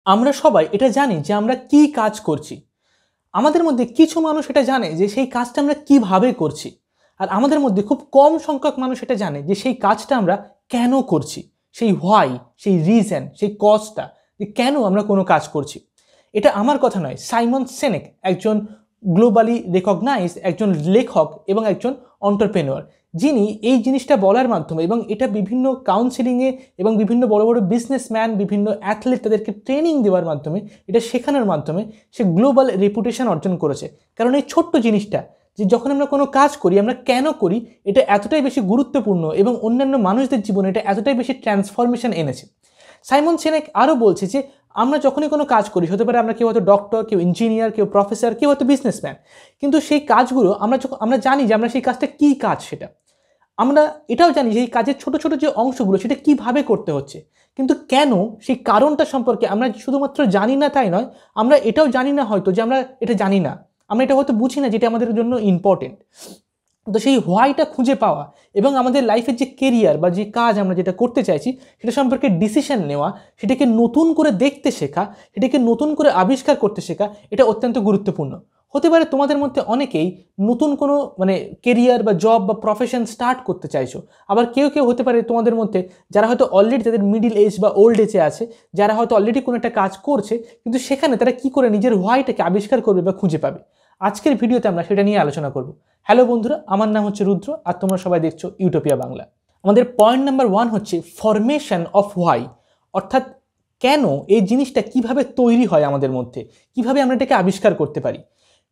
আমরা সবাই এটা জানি যে আমরা কি কাজ করছি। আমাদের মধ্যে কিছু মানুষ এটা জানে যে সেই কাজটা আমরা কিভাবে করছি। আর আমাদের মধ্যে খুব কম সংখ্যক মানুষ এটা জানে যে সেই কাজটা আমরা কেন করছি। সেই হোয়াই, সেই রিজন, সেই কজটা, যে কেন আমরা কোনো কাজ করছি। এটা আমার কথা নয়, সাইমন সিনেক একজন গ্লোবালি রেকগনাইজড একজন লেখক এবং একজন এন্টারপ্রেনিউর, যিনি এই জিনিসটা বলার মাধ্যমে এবং এটা বিভিন্ন কাউন্সেলিংয়ে এবং বিভিন্ন বড় বড় বিজনেসম্যান, বিভিন্ন অ্যাথলেট তাদেরকে ট্রেনিং দেওয়ার মাধ্যমে, এটা শেখানোর মাধ্যমে সে গ্লোবাল রেপুটেশন অর্জন করেছে। কারণ এই ছোট্ট জিনিসটা, যে যখন আমরা কোনো কাজ করি আমরা কেন করি, এটা এতটাই বেশি গুরুত্বপূর্ণ এবং অন্যান্য মানুষদের জীবনে এটা এতটাই বেশি ট্রান্সফরমেশন এনেছে। সাইমন সিনেক আরও বলছে যে আমরা যখনই কোনো কাজ করি, হতে পারে আমরা কেউ হয়তো ডক্টর, কেউ ইঞ্জিনিয়ার, কেউ প্রফেসর, কেউ হয়তো বিজনেসম্যান, কিন্তু সেই কাজগুলো আমরা জানি যে আমরা সেই কাজটা কী কাজ, সেটা আমরা এটাও জানি যে এই কাজের ছোট ছোট যে অংশগুলো সেটা কিভাবে করতে হচ্ছে, কিন্তু কেন সেই কারণটা সম্পর্কে আমরা শুধুমাত্র জানি না তাই নয়, আমরা এটাও জানি না হয়তো যে আমরা এটা জানি না, আমরা এটা হয়তো বুঝি না যেটা আমাদের জন্য ইম্পর্টেন্ট। তো সেই হোয়াইটা খুঁজে পাওয়া এবং আমাদের লাইফের যে কেরিয়ার বা যে কাজ আমরা যেটা করতে চাইছি সেটা সম্পর্কে ডিসিশন নেওয়া, সেটাকে নতুন করে দেখতে শেখা, সেটাকে নতুন করে আবিষ্কার করতে শেখা, এটা অত্যন্ত গুরুত্বপূর্ণ। হতে পারে তোমাদের মধ্যে অনেকেই নতুন কোনো কেরিয়ার বা জব বা প্রফেশন স্টার্ট করতে চাইছো, আবার কেউ কেউ হতে পারে তোমাদের মধ্যে যারা হয়তো অলরেডি তাদের মিডিল এজ বা ওল্ড এজে আছে, যারা হয়তো অলরেডি কোনো একটা কাজ করছে, কিন্তু সেখানে তারা কী করে নিজের হোয়াইটাকে আবিষ্কার করবে বা খুঁজে পাবে। আজকের ভিডিওতে আমরা সেটা নিয়ে আলোচনা করব। হ্যালো বন্ধুরা, আমার নাম হচ্ছে রুদ্র আর তোমরা সবাই দেখছো ইউটোপিয়া বাংলা। আমাদের পয়েন্ট নাম্বার 1 হচ্ছে ফরমেশন অফ হোয়াই, অর্থাৎ কেন এই জিনিসটা কিভাবে তৈরি হয় আমাদের মধ্যে, কিভাবে আমরা এটাকে আবিষ্কার করতে পারি।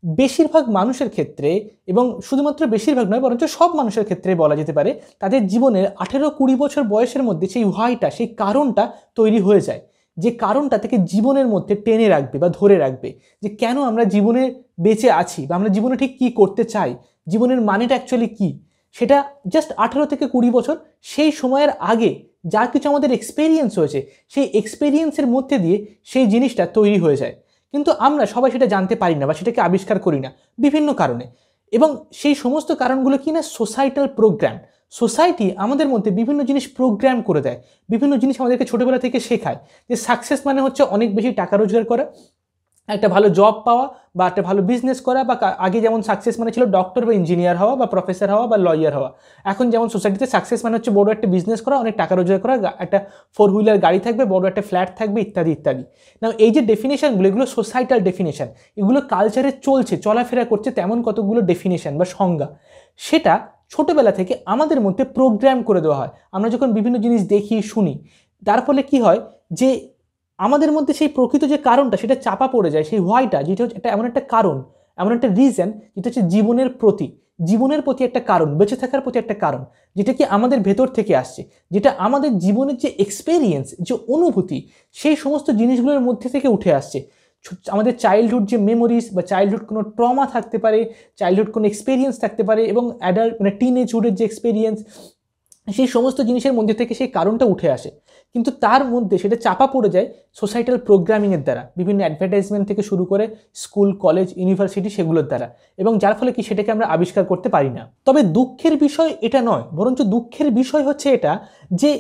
বেশিরভাগ মানুষের ক্ষেত্রে, এবং শুধুমাত্র বেশিরভাগ নয় বরঞ্চ সব মানুষের ক্ষেত্রে বলা যেতে পারে, তাদের জীবনের 18-20 বছর বয়সের মধ্যে সেই হোয়াইটা, সেই কারণটা তৈরি হয়ে যায়, যে কারণটা থেকে জীবনের মধ্যে টেনে রাখবে বা ধরে রাখবে যে কেন আমরা জীবনে বেঁচে আছি বা আমরা জীবনে ঠিক কী করতে চাই, জীবনের মানেটা অ্যাকচুয়ালি কী। সেটা জাস্ট 18-20 বছর, সেই সময়ের আগে যা কিছু আমাদের এক্সপেরিয়েন্স হয়েছে, সেই এক্সপেরিয়েন্সের মধ্যে দিয়ে সেই জিনিসটা তৈরি হয়ে যায়। কিন্তু আমরা সবাই সেটা জানতে পারি না বা সেটাকে আবিষ্কার করি না বিভিন্ন কারণে। এবং সেই সমস্ত কারণগুলো কি না, সোসাইটাল প্রোগ্রাম। সোসাইটি আমাদের মধ্যে বিভিন্ন জিনিস প্রোগ্রাম করে দেয়, বিভিন্ন জিনিস আমাদেরকে ছোটোবেলা থেকে শেখায় যে সাকসেস মানে হচ্ছে অনেক বেশি টাকা রোজগার করা, একটা ভালো জব পাওয়া বা একটা ভালো বিজনেস করা, বা আগে যেমন সাকসেস মানে ছিল ডক্টর বা ইঞ্জিনিয়ার হওয়া বা প্রফেসর হওয়া বা লয়ার হওয়া, এখন যেমন সোসাইটিতে সাকসেস মানে হচ্ছে বড় একটা বিজনেস করা, অনেক টাকা রোজগার করা, একটা 4 হুইলার গাড়ি থাকবে, বড় একটা ফ্ল্যাট থাকবে, ইত্যাদি ইত্যাদি। না, এই যে ডেফিনেশনগুলো, এগুলো সোসাইটাল ডেফিনেশন, এগুলো কালচারে চলছে, চলাফেরা করছে তেমন কতগুলো ডেফিনেশন বা সংজ্ঞা, সেটা ছোটোবেলা থেকে আমাদের মধ্যে প্রোগ্রাম করে দেওয়া হয়। আমরা যখন বিভিন্ন জিনিস দেখি, শুনি, তার ফলে কী হয় যে আমাদের মধ্যে সেই প্রকৃত যে কারণটা সেটা চাপা পড়ে যায়, সেই হোয়াইটা, যেটা হচ্ছে এটা এমন একটা কারণ, এমন একটা রিজন, যেটা হচ্ছে জীবনের প্রতি একটা কারণ, বেঁচে থাকার প্রতি একটা কারণ, যেটা কি আমাদের ভেতর থেকে আসছে, যেটা আমাদের জীবনের যে এক্সপেরিয়েন্স, যে অনুভূতি, সেই সমস্ত জিনিসগুলোর মধ্যে থেকে উঠে আসছে। আমাদের চাইল্ডহুড যে মেমোরিজ বা চাইল্ডহুড কোনো ট্রমা থাকতে পারে, চাইল্ডহুড কোনো এক্সপেরিয়েন্স থাকতে পারে, এবং অ্যাডাল্ট টিনেজহুডের যে এক্সপেরিয়েন্স, সেই সমস্ত জিনিসের মধ্যে থেকে সেই কারণটা উঠে আসে। কিন্তু তার মধ্যে সেটা চাপা পড়ে যায় সোসাইটাল প্রোগ্রামিংয়ের দ্বারা, বিভিন্ন অ্যাডভার্টাইজমেন্ট থেকে শুরু করে স্কুল, কলেজ, ইউনিভার্সিটি, সেগুলোর দ্বারা, এবং যার ফলে কি সেটাকে আমরা আবিষ্কার করতে পারি না। তবে দুঃখের বিষয় এটা নয়, বরঞ্চ দুঃখের বিষয় হচ্ছে এটা যে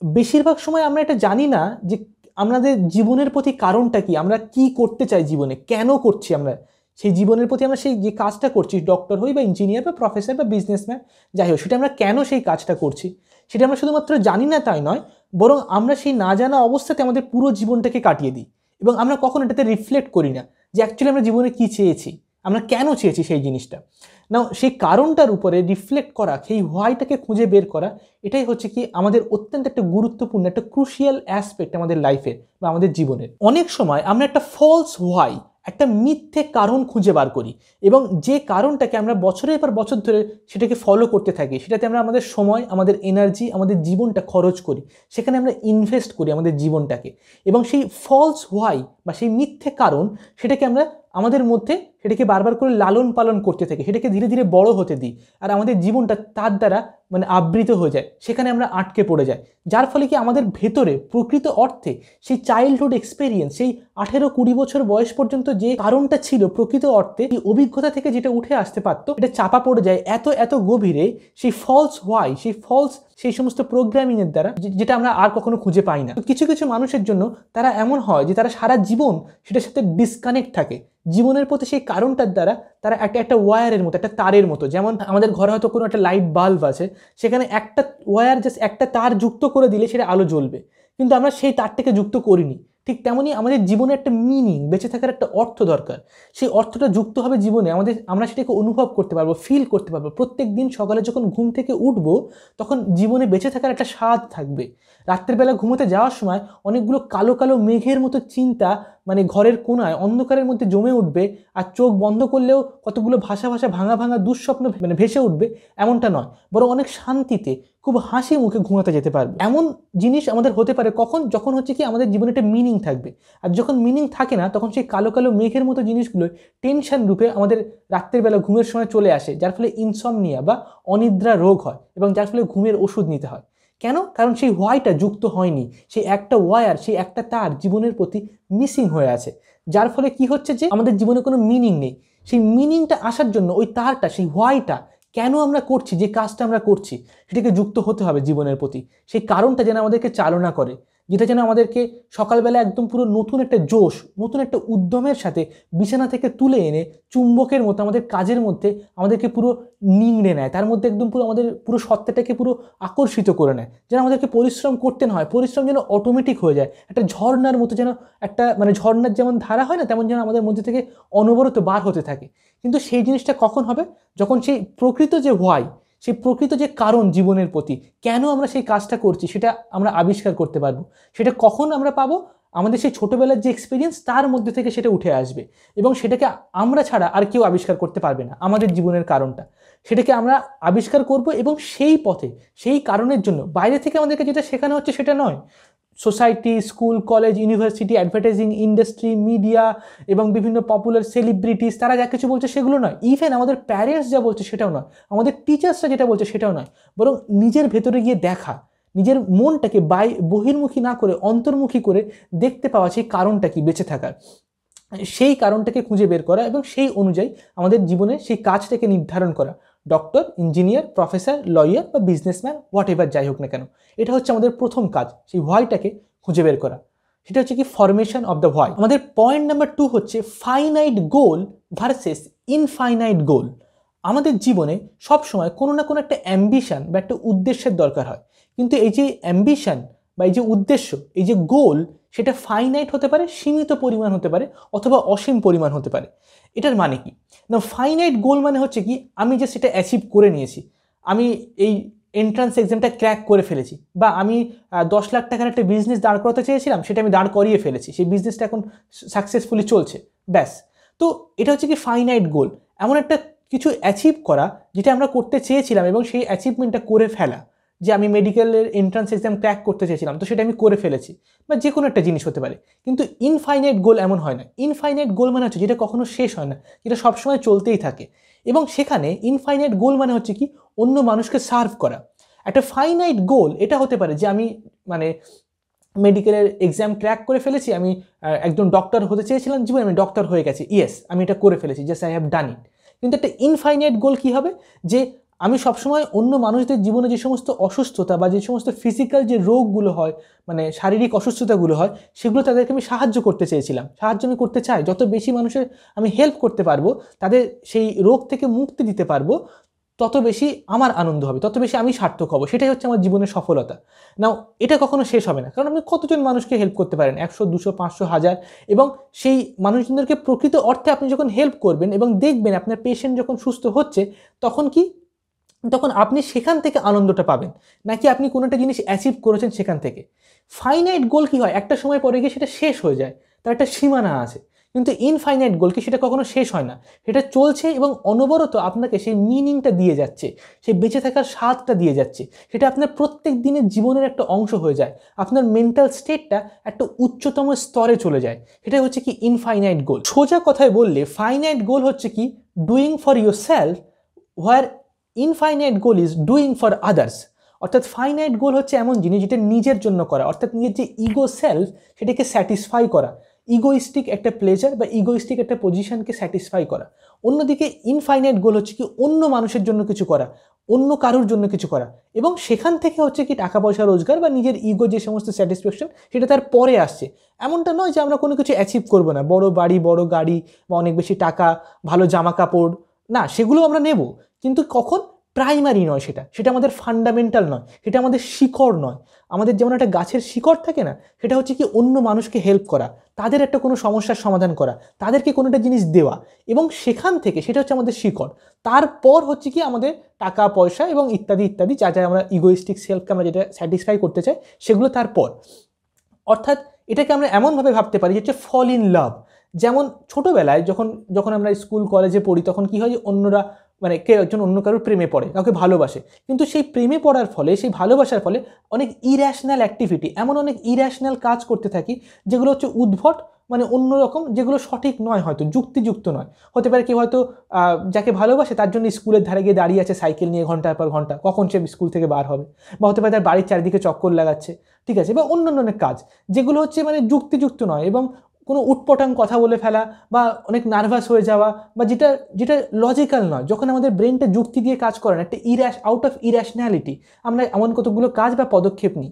বেশিরভাগ সময় আমরা এটা জানি না যে আমাদের জীবনের প্রতি কারণটা কি, আমরা কি করতে চাই জীবনে, কেন করছি আমরা সেই জীবনের প্রতি, আমরা সেই যে কাজটা করছি, ডক্টর হই বা ইঞ্জিনিয়ার বা প্রফেসর বা বিজনেসম্যান, যাই হোক, সেটা আমরা কেন সেই কাজটা করছি সেটা আমরা শুধুমাত্র জানি না তাই নয়, বরং আমরা সেই না জানা অবস্থাতে আমাদের পুরো জীবনটাকে কাটিয়ে দিই, এবং আমরা কখনো এটাতে রিফ্লেক্ট করি না যে অ্যাকচুয়ালি আমরা জীবনে কী চেয়েছি, আমরা কেন চেয়েছি সেই জিনিসটা। নাও সেই কারণটার উপরে রিফ্লেক্ট করা, সেই হোয়াইটাকে খুঁজে বের করা, এটাই হচ্ছে কি আমাদের অত্যন্ত একটা গুরুত্বপূর্ণ, একটা ক্রুশিয়াল অ্যাসপেক্ট আমাদের লাইফের বা আমাদের জীবনের। অনেক সময় আমরা একটা ফলস হোয়াই, একটা মিথ্যে কারণ খুঁজে বার করি, এবং যে কারণটাকে আমরা বছরের পর বছর ধরে সেটাকে ফলো করতে থাকি, সেটাতে আমরা আমাদের সময়, আমাদের এনার্জি, আমাদের জীবনটা খরচ করি, সেখানে আমরা ইনভেস্ট করি আমাদের জীবনটাকে, এবং সেই ফলস হোয়াই বা সেই মিথ্যে কারণ, সেটাকে আমরা আমাদের মধ্যে সেটাকে বারবার করে লালন পালন করতে থাকি, সেটাকে ধীরে ধীরে বড় হতে দিই, আর আমাদের জীবনটা তার দ্বারা আবৃত হয়ে যায়, সেখানে আমরা আটকে পড়ে যাই, যার ফলে কি আমাদের ভেতরে প্রকৃত অর্থে সেই চাইল্ডহুড এক্সপেরিয়েন্স, সেই 18-20 বছর বয়স পর্যন্ত যে কারণটা ছিল, প্রকৃত অর্থে এই অভিজ্ঞতা থেকে যেটা উঠে আসতে পারতো, এটা চাপা পড়ে যায় এত এত গভীরে, সেই ফলস হোয়াই, সেই ফলস সেই সমস্ত প্রোগ্রামিংয়ের দ্বারা, যেটা আমরা আর কখনো খুঁজে পাই না। কিছু কিছু মানুষের জন্য তারা এমন হয় যে তারা সারা জীবন সেটার সাথে ডিসকানেক্ট থাকে। জীবনের প্রতি সেই কারণটার দ্বারা তারা একটা ওয়্যারের মতো, একটা তারের মতো। যেমন আমাদের ঘরে হয়তো কোনো একটা লাইট বাল্ব আছে, সেখানে একটা ওয়্যার, জাস্ট একটা তার যুক্ত করে দিলে সেটা আলো জ্বলবে, কিন্তু আমরা সেই তারটাকে যুক্ত করিনি। ঠিক তেমনই আমাদের জীবনে একটা মিনিং, বেঁচে থাকার একটা অর্থ দরকার। সেই অর্থটা যুক্ত হবে জীবনে, আমরা সেটাকে অনুভব করতে পারবো, ফিল করতে পারবো। প্রত্যেক দিন সকালে যখন ঘুম থেকে উঠবো, তখন জীবনে বেঁচে থাকার একটা স্বাদ থাকবে। রাত্রের বেলা ঘুমোতে যাওয়ার সময় অনেকগুলো কালো কালো মেঘের মতো চিন্তা ঘরের কোনায় অন্ধকারের মধ্যে জমে উঠবে, আর চোখ বন্ধ করলেও কতগুলো ভাষা ভাঙা ভাঙা দুঃস্বপ্ন ভেসে উঠবে, এমনটা নয়। বরং অনেক শান্তিতে, খুব হাসি মুখে ঘুমাতে যেতে পারবে। এমন জিনিস আমাদের হতে পারে কখন, যখন হচ্ছে কি আমাদের জীবনে একটা মিনিং থাকবে। আর যখন মিনিং থাকে না, তখন সেই কালো কালো মেঘের মতো জিনিসগুলো টেনশন রূপে আমাদের রাত্রের বেলা ঘুমের সময় চলে আসে, যার ফলে ইনসমনিয়া বা অনিদ্রা রোগ হয়, এবং যার ফলে ঘুমের ওষুধ নিতে হয়। কেন? কারণ সেই ওয়াইটা যুক্ত হয়নি, সেই একটা ওয়্যার, সেই একটা তার জীবনের প্রতি মিসিং হয়ে আছে। যার ফলে কি হচ্ছে যে আমাদের জীবনে কোনো মিনিং নেই। সেই মিনিংটা আসার জন্য ওই তারটা, সেই ওয়াইটা, কেন আমরা করছি, যে কাজটা আমরা করছি, সেটাকে যুক্ত হতে হবে জীবনের প্রতি। সেই কারণটা যেন আমাদেরকে চালনা করে, যেটা যেন আমাদেরকে সকালবেলা একদম পুরো নতুন একটা জোশ, নতুন একটা উদ্যমের সাথে বিছানা থেকে তুলে এনে চুম্বকের মতো আমাদের কাজের মধ্যে আমাদেরকে পুরো নিংড়ে নেয়, তার মধ্যে একদম পুরো আমাদের পুরো সত্তাটাকে পুরো আকর্ষিত করে নেয়। যেন আমাদেরকে পরিশ্রম করতে না হয়, পরিশ্রম যেন অটোমেটিক হয়ে যায়, একটা ঝর্ণার মতো, যেন একটা ঝর্ণার যেমন ধারা হয় না, তেমন যেন আমাদের মধ্যে থেকে অনবরত বার হতে থাকে। কিন্তু সেই জিনিসটা কখন হবে? যখন সেই প্রকৃত যে হোয়াই, সেই প্রকৃত যে কারণ জীবনের প্রতি, কেন আমরা সেই কাজটা করছি, সেটা আমরা আবিষ্কার করতে পারবো। সেটা কখন আমরা পাবো? আমাদের সেই ছোটোবেলার যে এক্সপিরিয়েন্স, তার মধ্যে থেকে সেটা উঠে আসবে, এবং সেটাকে আমরা ছাড়া আর কেউ আবিষ্কার করতে পারবে না। আমাদের জীবনের কারণটা, সেটাকে আমরা আবিষ্কার করব, এবং সেই পথে, সেই কারণের জন্য বাইরে থেকে আমাদেরকে যেটা শেখানো হচ্ছে সেটা নয়। Society, school, college, university, advertising industry, media এবং বিভিন্ন পপুলার সেলিব্রিটিস, তারা যা কিছু বলছে সেগুলো নয়। ইভেন আমাদের প্যারেন্টস যা বলছে সেটাও নয়, আমাদের টিচার্সরা যেটা বলছে সেটাও নয়। বরং নিজের ভেতরে গিয়ে দেখা, নিজের মনটাকে বহির্মুখী না করে অন্তর্মুখী করে দেখতে পাওয়া সেই কারণটা কি বেঁচে থাকার, সেই কারণটাকে খুঁজে বের করা, এবং সেই অনুযায়ী আমাদের জীবনে সেই কাজটাকে নির্ধারণ করা। ডক্টর, ইঞ্জিনিয়ার, প্রফেসর, লয়ার বা বিজনেসম্যান, হোয়াট এভার যাই হোক না কেন, এটা হচ্ছে আমাদের প্রথম কাজ, সেই হোয়াইটাকে খুঁজে বের করা। সেটা হচ্ছে কি ফরমেশন অফ দ্য হোয়াই। আমাদের পয়েন্ট নাম্বার 2 হচ্ছে ফাইনাইট গোল ভার্সেস ইনফাইনাইট গোল। আমাদের জীবনে সবসময় কোনো না কোনো একটা অ্যাম্বিশন বা একটা উদ্দেশ্যের দরকার হয়, কিন্তু এই যে অ্যাম্বিশন বা এই যে উদ্দেশ্য, এই যে গোল, সেটা ফাইনাইট হতে পারে, সীমিত পরিমাণ হতে পারে, অথবা অসীম পরিমাণ হতে পারে। এটার মানে কি না, ফাইনাইট গোল মানে হচ্ছে কি আমি যে সেটা অ্যাচিভ করে নিয়েছি, আমি এই এন্ট্রান্স এক্সামটা ক্র্যাক করে ফেলেছি, বা আমি 10 লাখ টাকার একটা বিজনেস দাঁড় করাতে চেয়েছিলাম, সেটা আমি দাঁড় করিয়ে ফেলেছি, সেই বিজনেসটা এখন সাকসেসফুলি চলছে, ব্যাস। তো এটা হচ্ছে কি ফাইনাইট গোল, এমন একটা কিছু অ্যাচিভ করা যেটা আমরা করতে চেয়েছিলাম, এবং সেই অ্যাচিভমেন্টটা করে ফেলা। যে আমি মেডিকেলের এন্ট্রান্স এক্সাম ক্র্যাক করতে চেয়েছিলাম, তো সেটা আমি করে ফেলেছি, বা যে কোনো একটা জিনিস হতে পারে। কিন্তু ইনফাইনাইট গোল এমন হয় না। ইনফাইনাইট গোল মানে হচ্ছে যেটা কখনো শেষ হয় না, যেটা সবসময় চলতেই থাকে। এবং সেখানে ইনফাইনাইট গোল মানে হচ্ছে কি অন্য মানুষকে সার্ভ করা। একটা ফাইনাইট গোল এটা হতে পারে যে আমি মেডিকেলের এক্সাম ক্র্যাক করে ফেলেছি, আমি একজন ডক্টর হতে চেয়েছিলাম জীবনে, আমি ডক্টর হয়ে গেছি, ইয়েস আমি এটা করে ফেলেছি, জাস্ট আই হ্যাভ ডান ইট। কিন্তু একটা ইনফাইনাইট গোল কী হবে, যে আমি সবসময় অন্য মানুষদের জীবনে যে সমস্ত অসুস্থতা বা যে সমস্ত ফিজিক্যাল যে রোগগুলো হয়, শারীরিক অসুস্থতাগুলো হয়, সেগুলো তাদেরকে আমি সাহায্য করতে চেয়েছিলাম, সাহায্য আমি করতে চাই। যত বেশি মানুষের আমি হেল্প করতে পারবো, তাদের সেই রোগ থেকে মুক্তি দিতে পারবো, তত বেশি আমার আনন্দ হবে, তত বেশি আমি সার্থক হব। সেটাই হচ্ছে আমার জীবনের সফলতা। নাও এটা কখনো শেষ হবে না, কারণ আপনি কতজন মানুষকে হেল্প করতে পারেন, 100, 200, 500, 1000, এবং সেই মানুষজনদেরকে প্রকৃত অর্থে আপনি যখন হেল্প করবেন এবং দেখবেন আপনার পেশেন্ট যখন সুস্থ হচ্ছে, তখন আপনি সেখান থেকে আনন্দটা পাবেন, নাকি আপনি কোনো একটা জিনিস অ্যাচিভ করেছেন সেখান থেকে। ফাইনাইট গোল কি হয়, একটা সময় পরে গিয়ে সেটা শেষ হয়ে যায়, তার একটা সীমানা আছে। কিন্তু ইনফাইনাইট গোল কি, সেটা কখনো শেষ হয় না, সেটা চলছে এবং অনবরত আপনাকে সেই মিনিংটা দিয়ে যাচ্ছে, সেই বেঁচে থাকার স্বাদটা দিয়ে যাচ্ছে। সেটা আপনার প্রত্যেক দিনের জীবনের একটা অংশ হয়ে যায়, আপনার মেন্টাল স্টেটটা একটা উচ্চতম স্তরে চলে যায়। সেটাই হচ্ছে কি ইনফাইনাইট গোল। সোজা কথায় বললে ফাইনাইট গোল হচ্ছে কি doing for your self, where infinite goal is doing for others. অর্থাৎ ফাইনাইট গোল হচ্ছে এমন জিনিস যেটা নিজের জন্য করা, অর্থাৎ নিজের যে ইগো সেলফ সেটাকে স্যাটিসফাই করা, ইগোইস্টিক একটা প্লেজার বা ইগোইস্টিক একটা পজিশনকে স্যাটিসফাই করা। অন্যদিকে ইনফাইনাইট গোল হচ্ছে কি অন্য মানুষের জন্য কিছু করা, অন্য কারোর জন্য কিছু করা, এবং সেখান থেকে হচ্ছে কি টাকা পয়সা রোজগার বা নিজের ইগো যে সমস্ত স্যাটিসফ্যাকশন সেটা তার পরে আসছে। এমনটা নয় যে আমরা কোনো কিছু অ্যাচিভ করবো না, বড় বাড়ি, বড় গাড়ি বা অনেক বেশি টাকা, ভালো জামা কাপড়, না সেগুলো আমরা নেব, কিন্তু কখন? প্রাইমারি নয়, সেটা আমাদের ফান্ডামেন্টাল নয়, সেটা আমাদের শিকড় নয়। আমাদের যেমন একটা গাছের শিকড় থাকে না, সেটা হচ্ছে কি অন্য মানুষকে হেল্প করা, তাদের একটা কোনো সমস্যার সমাধান করা, তাদেরকে কোনো একটা জিনিস দেওয়া, এবং সেখান থেকে সেটা হচ্ছে আমাদের শিকড়। তারপর হচ্ছে কি আমাদের টাকা পয়সা এবং ইত্যাদি ইত্যাদি, যা যা আমরা ইগোইস্টিক সেলফকে আমরা যেটা স্যাটিসফাই করতে চাই সেগুলো তারপর। অর্থাৎ এটাকে আমরা এমনভাবে ভাবতে পারি যে হচ্ছে ফল ইন লাভ। যেমন ছোটোবেলায় যখন যখন আমরা স্কুল কলেজে পড়ি তখন কী হয় যে অন্যরা মানে কেউ একজন অন্য কারোর প্রেমে পড়ে, কাউকে ভালোবাসে, কিন্তু সেই প্রেমে পড়ার ফলে, সেই ভালোবাসার ফলে অনেক ইর্যাশনাল অ্যাক্টিভিটি, এমন অনেক ইর্যাশনাল কাজ করতে থাকি যেগুলো হচ্ছে উদ্ভট, মানে অন্যরকম, যেগুলো সঠিক নয়, হয়তো যুক্তিযুক্ত নয়। হতে পারে কেউ হয়তো যাকে ভালোবাসে তার জন্য স্কুলের ধারে গিয়ে দাঁড়িয়ে আছে সাইকেল নিয়ে ঘন্টার পর ঘন্টা, কখন সে স্কুল থেকে বার হবে, বা হতে পারে তার বাড়ির চারিদিকে চক্কর লাগাচ্ছে, ঠিক আছে, বা অন্যান্য অনেক কাজ যেগুলো হচ্ছে মানে যুক্তিযুক্ত নয়, এবং কোনো উটপটাং কথা বলে ফেলা বা অনেক নার্ভাস হয়ে যাওয়া, বা যেটা যেটা লজিক্যাল নয়, যখন আমাদের ব্রেনটা যুক্তি দিয়ে কাজ করে না, একটা আউট অফ ইর্যাশনালিটি আমরা এমন কতগুলো কাজ বা পদক্ষেপ নিই,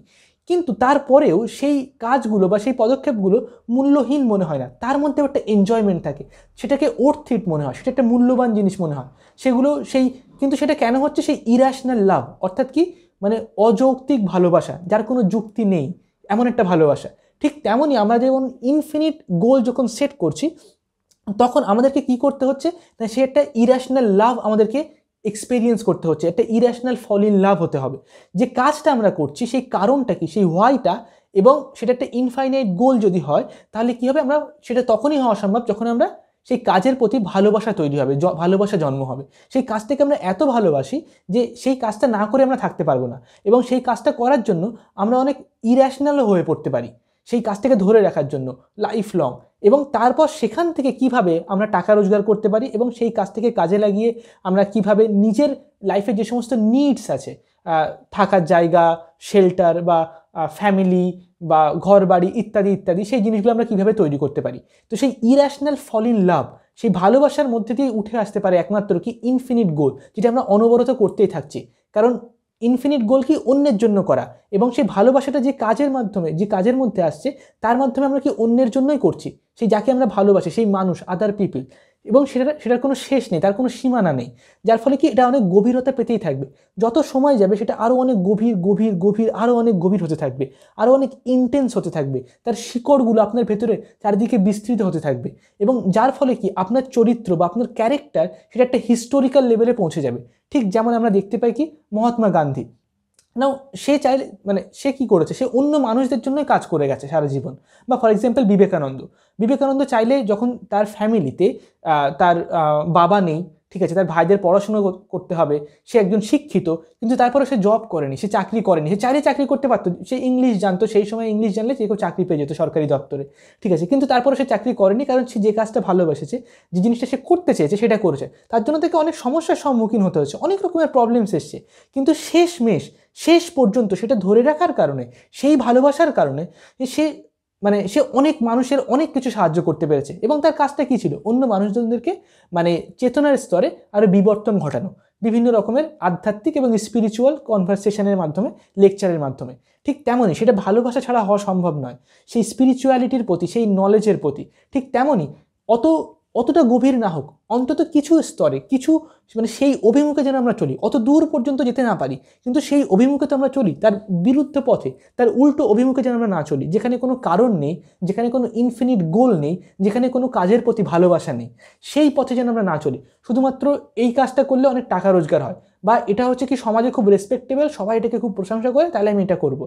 কিন্তু তারপরেও সেই কাজগুলো বা সেই পদক্ষেপগুলো মূল্যহীন মনে হয় না, তার মধ্যেও একটা এনজয়মেন্ট থাকে, সেটাকে ওর্থ ইট মনে হয়, সেটা একটা মূল্যবান জিনিস মনে হয় সেগুলো সেই। কিন্তু সেটা কেন হচ্ছে? সেই ইর্যাশনাল লাভ, অর্থাৎ কি মানে অযৌক্তিক ভালোবাসা, যার কোনো যুক্তি নেই, এমন একটা ভালোবাসা। ঠিক তেমনই আমরা যেমন ইনফিনিট গোল যখন সেট করছি তখন আমাদেরকে কি করতে হচ্ছে না, সে একটা ইর্যাশনাল লাভ আমাদেরকে এক্সপেরিয়েন্স করতে হচ্ছে, একটা ইর্যাশনাল ফল ইন লাভ হতে হবে। যে কাজটা আমরা করছি সেই কারণটা কি, সেই হোয়াইটা, এবং সেটা একটা ইনফাইনাইট গোল যদি হয় তাহলে কি হবে, আমরা সেটা তখনই হওয়া সম্ভব যখন আমরা সেই কাজের প্রতি ভালোবাসা তৈরি হবে, ভালোবাসা জন্ম হবে। সেই কাজটাকে আমরা এত ভালোবাসি যে সেই কাজটা না করে আমরা থাকতে পারবো না, এবং সেই কাজটা করার জন্য আমরা অনেক ইর্যাশনালও হয়ে পড়তে পারি সেই কাজটাকে ধরে রাখার জন্য লাইফ লং। এবং তারপর সেখান থেকে কিভাবে আমরা টাকা রোজগার করতে পারি এবং সেই কাজটাকে কাজে লাগিয়ে আমরা কিভাবে নিজের লাইফে যে সমস্ত নিডস আছে, থাকার জায়গা, শেল্টার বা ফ্যামিলি বা ঘর বাড়ি ইত্যাদি ইত্যাদি, সেই জিনিসগুলো আমরা কীভাবে তৈরি করতে পারি। তো সেই ইর্যাশনাল ফল ইন লাভ, সেই ভালোবাসার মধ্যে দিয়ে উঠে আসতে পারে একমাত্র কি ইনফিনিট গোল, যেটা আমরা অনবরত করতেই থাকছি। কারণ ইনফিনিট গোল কি অন্যের জন্য করা, এবং সেই ভালোবাসাটা যে কাজের মাধ্যমে, যে কাজের মধ্যে আসছে তার মাধ্যমে আমরা কি অন্যের জন্যই করছি, সেই যাকে আমরা ভালোবাসি, সেই মানুষ, আদার পিপল, এবং সেটার কোনো শেষ নেই, তার কোনো সীমানা নেই, যার ফলে কি এটা অনেক গভীরতা পেতেই থাকবে। যত সময় যাবে সেটা আরও অনেক গভীর গভীর গভীর, আরও অনেক গভীর হতে থাকবে, আরও অনেক ইন্টেন্স হতে থাকবে, তার শিকড়গুলো আপনার ভেতরে চারিদিকে বিস্তৃত হতে থাকবে, এবং যার ফলে কি আপনার চরিত্র বা আপনার ক্যারেক্টার সেটা একটা হিস্টোরিক্যাল লেভেলে পৌঁছে যাবে। ঠিক যেমন আমরা দেখতে পাই কি মহাত্মা গান্ধী, নাও সে চাইলে মানে সে কী করেছে, সে অন্য মানুষদের জন্যই কাজ করে গেছে সারা জীবন। বা ফর এক্সাম্পল বিবেকানন্দ চাইলে যখন তার ফ্যামিলিতে তার বাবা নেই, ঠিক আছে, তার ভাইদের পড়াশুনো করতে হবে, সে একজন শিক্ষিত, কিন্তু তারপরে সে জব করেনি, সে চাকরি করেনি, সে চাইলে চাকরি করতে পারতো, সে ইংলিশ জানতো, সেই সময় ইংলিশ জানলে যে কেউ চাকরি পেয়ে যেত সরকারি দপ্তরে, ঠিক আছে, কিন্তু তারপরে সে চাকরি করেনি, কারণ সে যে কাজটা ভালোবেসেছে, যে জিনিসটা সে করতে চেয়েছে সেটা করেছে। তার জন্য তাকে অনেক সমস্যার সম্মুখীন হতে হচ্ছে, অনেক রকমের প্রবলেমস এসছে, কিন্তু শেষ পর্যন্ত সেটা ধরে রাখার কারণে, সেই ভালোবাসার কারণে সে অনেক মানুষের অনেক কিছু সাহায্য করতে পেরেছে। এবং তার কাজটা কী ছিল? অন্য মানুষজনদেরকে মানে চেতনার স্তরে আরও বিবর্তন ঘটানো, বিভিন্ন রকমের আধ্যাত্মিক এবং স্পিরিচুয়াল কনভারসেশনের মাধ্যমে, লেকচারের মাধ্যমে। ঠিক তেমনই সেটা ভালোবাসা ছাড়া হওয়া সম্ভব নয়, সেই স্পিরিচুয়ালিটির প্রতি, সেই নলেজের প্রতি। ঠিক তেমনই অতটা গভীর না হোক, অন্তত কিছু স্তরে, কিছু মানে সেই অভিমুখে যেন আমরা চলি, অত দূর পর্যন্ত যেতে না পারি, কিন্তু সেই অভিমুখে তো আমরা চলি, তার বিরুদ্ধ পথে, তার উল্টো অভিমুখে যেন আমরা না চলি, যেখানে কোনো কারণ নেই, যেখানে কোনো ইনফিনিট গোল নেই, যেখানে কোনো কাজের প্রতি ভালোবাসা নেই, সেই পথে যেন আমরা না চলি। শুধুমাত্র এই কাজটা করলে অনেক টাকা রোজগার হয়, বা এটা হচ্ছে কি সমাজে খুব রেসপেক্টেবল, সবাই এটাকে খুব প্রশংসা করে, তাহলে আমি এটা করব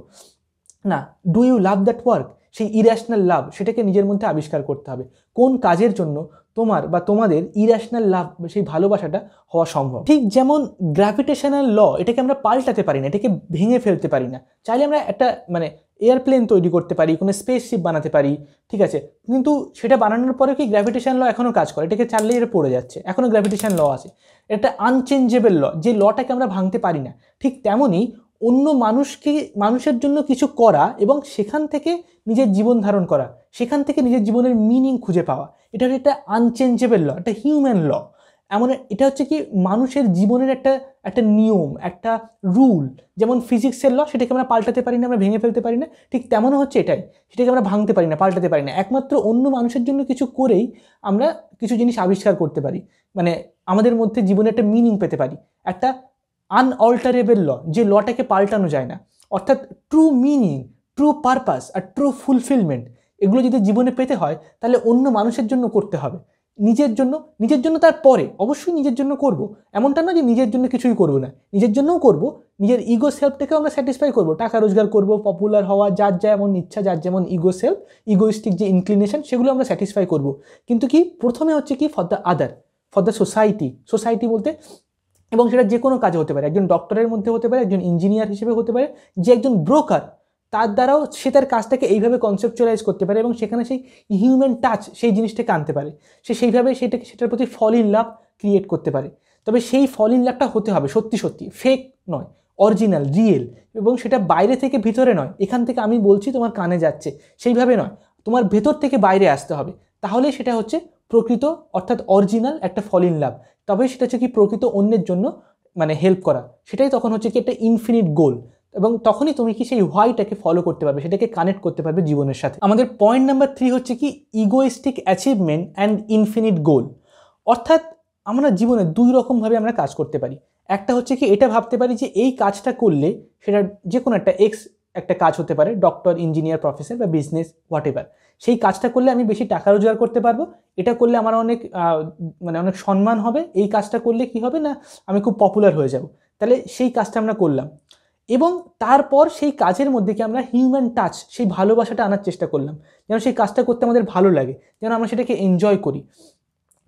না। Do you love that work? সেই ইর্যাশনাল লাভ, সেটাকে নিজের মধ্যে আবিষ্কার করতে হবে। কোন কাজের জন্য তোমার বা তোমাদের ইর্যাশনাল লাভ, সেই ভালোবাসাটা হওয়া সম্ভব। ঠিক যেমন গ্র্যাভিটেশনাল ল, এটাকে আমরা পাল্টাতে পারি না, এটাকে ভেঙে ফেলতে পারি না। চাইলে আমরা একটা মানে এয়ারপ্লেন তৈরি করতে পারি, কোনো স্পেসশিপ বানাতে পারি, ঠিক আছে, কিন্তু সেটা বানানোর পরে কি গ্র্যাভিটেশন ল এখনও কাজ করে, এটাকে চাললেই এটা পড়ে যাচ্ছে, এখনও গ্র্যাভিটেশন ল আছে, এটা আনচেঞ্জেবল ল, যে লটাকে আমরা ভাঙতে পারি না। ঠিক তেমনই অন্য মানুষের জন্য কিছু করা এবং সেখান থেকে নিজের জীবন ধারণ করা, সেখান থেকে নিজের জীবনের মিনিং খুঁজে পাওয়া, এটা হচ্ছে একটা আনচেঞ্জেবল ল, একটা হিউম্যান ল। এটা হচ্ছে কি মানুষের জীবনের একটা নিয়ম, একটা রুল। যেমন ফিজিক্সের ল, সেটাকে আমরা পাল্টাতে পারি না, আমরা ভেঙে ফেলতে পারি না, ঠিক তেমনও হচ্ছে এটাই, সেটাকে আমরা ভাঙতে পারি না, পাল্টাতে পারি না। একমাত্র অন্য মানুষের জন্য কিছু করেই আমরা কিছু জিনিস আবিষ্কার করতে পারি, আমাদের মধ্যে জীবনে একটা মিনিং পেতে পারি, একটা আনঅল্টারেবল ল, যে লটাকে পাল্টানো যায় না। অর্থাৎ ট্রু মিনিং, ট্রু পারপাস আর ট্রু ফুলফিলমেন্ট এগুলো যদি জীবনে পেতে হয় তাহলে অন্য মানুষের জন্য করতে হবে। নিজের জন্য তারপরে অবশ্যই নিজের জন্য করব, এমনটা না যে নিজের জন্য কিছুই করব না, নিজের জন্যও করব, নিজের ইগো সেলফটাকেও আমরা স্যাটিসফাই করব, টাকা রোজগার করব, পপুলার হওয়া, যার যেমন ইচ্ছা, যার যেমন ইগোইস্টিক যে ইনক্লিনেশন, সেগুলো আমরা স্যাটিসফাই করব। কিন্তু কি প্রথমে হচ্ছে কি for the other, for the society বলতে, এবং সেটা যে কোনো কাজে হতে পারে, একজন ডক্টরের মধ্যে হতে পারে, একজন ইঞ্জিনিয়ার হিসেবে হতে পারে, যে একজন ব্রোকার, তার দ্বারাও সে তার কাজটাকে এইভাবে কনসেপচুয়ালাইজ করতে পারে এবং সেখানে সেই হিউম্যান টাচ সেই জিনিসটাকে আনতে পারে, সে সেইভাবে সেটার প্রতি ফল ইন লাভ ক্রিয়েট করতে পারে। তবে সেই ফল ইন লাভটা হতে হবে সত্যি সত্যি, ফেক নয়, অরিজিনাল, রিয়েল, এবং সেটা বাইরে থেকে ভিতরে নয়, এখান থেকে আমি বলছি তোমার কানে যাচ্ছে সেইভাবে নয়, তোমার ভেতর থেকে বাইরে আসতে হবে, তাহলে সেটা হচ্ছে প্রকৃত অর্থাৎ অরিজিনাল একটা ফল ইন লাভ। তবে সেটা হচ্ছে কি প্রকৃত অন্যের জন্য হেল্প করা, সেটাই তখন হচ্ছে কি একটা ইনফিনিট গোল, এবং তখনই তুমি কি সেই হোয়াইটাকে ফলো করতে পারবে, সেটাকে কানেক্ট করতে পারবে জীবনের সাথে। আমাদের পয়েন্ট নাম্বার 3 হচ্ছে কি ইগোইস্টিক অ্যাচিভমেন্ট অ্যান্ড ইনফিনিট গোল। অর্থাৎ আমরা জীবনে দুই রকমভাবে আমরা কাজ করতে পারি। একটা হচ্ছে কি এটা ভাবতে পারি যে এই কাজটা করলে, সেটা যে কোনো একটা কাজ হতে পারে, ডক্টর, ইঞ্জিনিয়ার, প্রফেসর বা বিজনেস, হোয়াট এভার, সেই কাজটা করলে আমি বেশি টাকা রোজগার করতে পারবো, এটা করলে আমার অনেক সম্মান হবে, এই কাজটা করলে কি হবে না আমি খুব পপুলার হয়ে যাব, তাহলে সেই কাজটা আমরা করলাম, এবং তারপর সেই কাজের মধ্যে কি আমরা হিউম্যান টাচ, সেই ভালোবাসাটা আনার চেষ্টা করলাম, যেন সেই কাজটা করতে আমাদের ভালো লাগে, যেন আমরা সেটাকে এনজয় করি।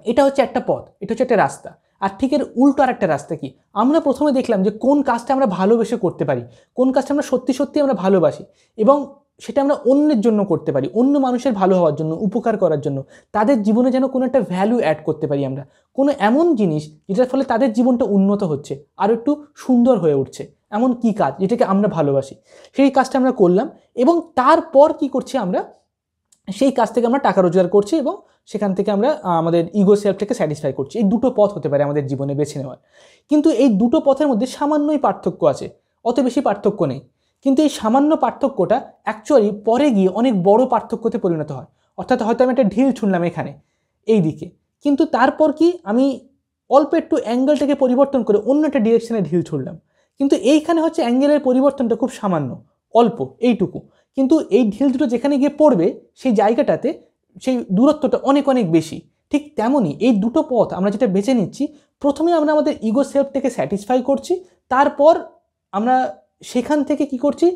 এটা হচ্ছে একটা পথ, এটা হচ্ছে একটা রাস্তা। আর ঠিক এর উল্টো আর একটা রাস্তা কি, আমরা প্রথমে দেখলাম যে কোন কাজটা আমরা ভালোবেসে করতে পারি, কোন কাজটা আমরা সত্যি সত্যি আমরা ভালোবাসি, এবং সেটা আমরা অন্যের জন্য করতে পারি, অন্য মানুষের ভালো হওয়ার জন্য, উপকার করার জন্য, তাদের জীবনে যেন কোনো একটা ভ্যালু অ্যাড করতে পারি আমরা, কোনো এমন জিনিস যেটার ফলে তাদের জীবনটা উন্নত হচ্ছে, আরও একটু সুন্দর হয়ে উঠছে, এমন কি কাজ যেটাকে আমরা ভালোবাসি, সেই কাজটা আমরা করলাম, এবং তারপর কি করছি আমরা, সেই কাজ থেকে আমরা টাকা রোজগার করছি এবং সেখান থেকে আমরা আমাদের ইগো সেলফটাকে স্যাটিসফাই করছি। এই দুটো পথ হতে পারে আমাদের জীবনে বেছে নেওয়ার, কিন্তু এই দুটো পথের মধ্যে সামান্যই পার্থক্য আছে, অত বেশি পার্থক্য নেই, কিন্তু এই সামান্য পার্থক্যটা অ্যাকচুয়ালি পরে গিয়ে অনেক বড় পার্থক্যতে পরিণত হয়। অর্থাৎ হয়তো আমি একটা ঢিল ছুঁড়লাম এখানে এই দিকে, কিন্তু তারপর কি আমি অল্প একটু অ্যাঙ্গেলটাকে পরিবর্তন করে অন্য একটা ডিরেকশনে ঢিল ছুঁড়লাম, কিন্তু এইখানে হচ্ছে অ্যাঙ্গেলের পরিবর্তনটা খুব সামান্য, অল্প, এইটুকু, কিন্তু এই ঢিল দুটো যেখানে গিয়ে পড়বে সেই জায়গাটাতে সেই দূরত্বটা অনেক অনেক বেশি। ঠিক তেমনই এই দুটো পথ আমরা যেটা বেছে নিচ্ছি, প্রথমে আমরা আমাদের ইগো সেলফটাকে স্যাটিসফাই করছি, তারপর আমরা সেখান থেকে কি করছি,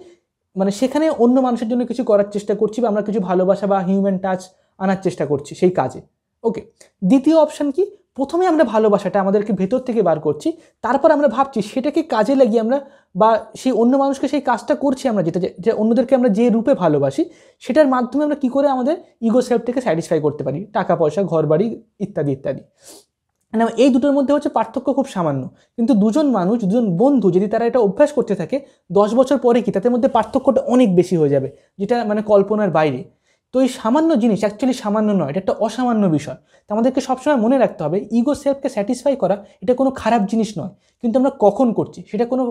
সেখানে অন্য মানুষের জন্য কিছু করার চেষ্টা করছি, বা আমরা কিছু ভালোবাসা বা হিউম্যান টাচ আনার চেষ্টা করছি সেই কাজে। ওকে, দ্বিতীয় অপশান কি, প্রথমে আমরা ভালোবাসাটা আমাদেরকে ভেতর থেকে বার করছি, তারপর আমরা ভাবছি সেটাকে কাজে লাগিয়ে আমরা, বা সেই অন্য মানুষকে সেই কাজটা করছি আমরা, যেটা অন্যদেরকে আমরা যে রূপে ভালোবাসি, সেটার মাধ্যমে আমরা কি করে আমাদের ইগো সেলফটাকে স্যাটিসফাই করতে পারি, টাকা পয়সা, ঘর বাড়ি ইত্যাদি ইত্যাদি। এই দুটোর মধ্যে হচ্ছে পার্থক্য খুব সামান্য, কিন্তু দুজন বন্ধু যদি তারা এটা অভ্যাস করতে থাকে 10 বছর পরে কি তাদের মধ্যে পার্থক্যটা অনেক বেশি হয়ে যাবে, যেটা কল্পনার বাইরে। তো এই সামান্য জিনিস অ্যাকচুয়ালি সামান্য নয়, এটা একটা অসামান্য বিষয়। তো আমাদেরকে সবসময় মনে রাখতে হবে ইগো সেলফকে স্যাটিসফাই করা এটা কোনো খারাপ জিনিস নয়, কিন্তু আমরা কখন করছি সেটা কোনো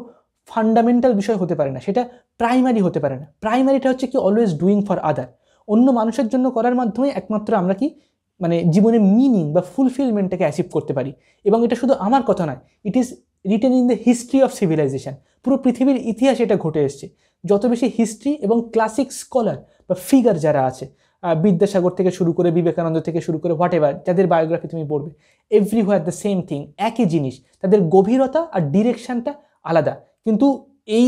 ফান্ডামেন্টাল বিষয় হতে পারে না, সেটা প্রাইমারি হতে পারে না। প্রাইমারিটা হচ্ছে কি অলওয়েজ ডুইং ফর আদার, অন্য মানুষের জন্য করার মাধ্যমে একমাত্র আমরা কি জীবনে মিনিং বা ফুলফিলমেন্টটাকে অ্যাচিভ করতে পারি। এবং এটা শুধু আমার কথা নয়, it is written in the history of civilisation, পুরো পৃথিবীর ইতিহাসে এটা ঘটে এসছে। যত বেশি হিস্ট্রি এবং ক্লাসিক স্কলার বা ফিগার যারা আছে, বিদ্যাসাগর থেকে শুরু করে বিবেকানন্দ থেকে শুরু করে হোয়াট এভার, যাদের বায়োগ্রাফি তুমি পড়বে, এভরিহোয়ার দ্য সেম থিং, একই জিনিস, তাদের গভীরতা আর ডিরেকশনটা আলাদা, কিন্তু এই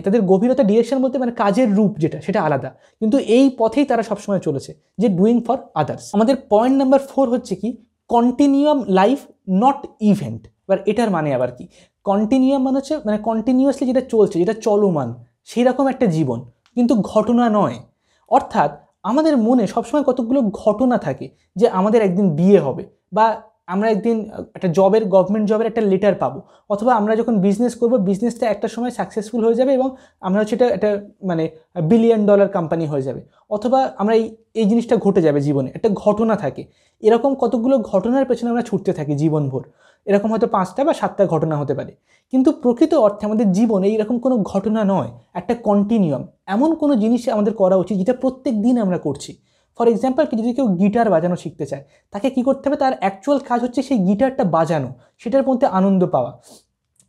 তাদের গভীরতা ডিরেকশন বলতে কাজের রূপ যেটা সেটা আলাদা, কিন্তু এই পথেই তারা সবসময় চলেছে, যে ডুইং ফর আদার্স। আমাদের পয়েন্ট নাম্বার 4 হচ্ছে কি কন্টিনিউয়াম লাইফ নট ইভেন্ট। এবার এটার আবার কি, কন্টিনিউয়াম হচ্ছে কন্টিনিউয়াসলি যেটা চলছে, যেটা চলমান, সেই রকম একটা জীবন, কিন্তু ঘটনা নয়। অর্থাৎ আমাদের মনে সবসময় কতগুলো ঘটনা থাকে, যে আমাদের একদিন বিয়ে হবে, বা আমরা একদিন একটা জবের, গভর্নমেন্ট জবের একটা লেটার পাবো, অথবা আমরা যখন বিজনেস করবো বিজনেসটা একটা সময় সাকসেসফুল হয়ে যাবে এবং আমরা হচ্ছে এটা একটা মানে $1 বিলিয়ন কোম্পানি হয়ে যাবে, অথবা আমরা এই জিনিসটা ঘটে যাবে জীবনে, একটা ঘটনা থাকে। এরকম কতগুলো ঘটনার পেছনে আমরা ছুটতে থাকি জীবনভর, এরকম হয়তো 5টা বা 7টা ঘটনা হতে পারে। কিন্তু প্রকৃত অর্থে আমাদের জীবনে এইরকম কোনো ঘটনা নয়, একটা কন্টিনিউয়াম। এমন কোনো জিনিস আমাদের করা উচিত যেটা প্রত্যেক দিন আমরা করছি। ফর এক্সাম্পল, যদি কেউ গিটার বাজানো শিখতে চায়, তাকে কি করতে হবে, তার অ্যাকচুয়াল কাজ হচ্ছে সেই গিটারটা বাজানো, সেটার মধ্যে আনন্দ পাওয়া,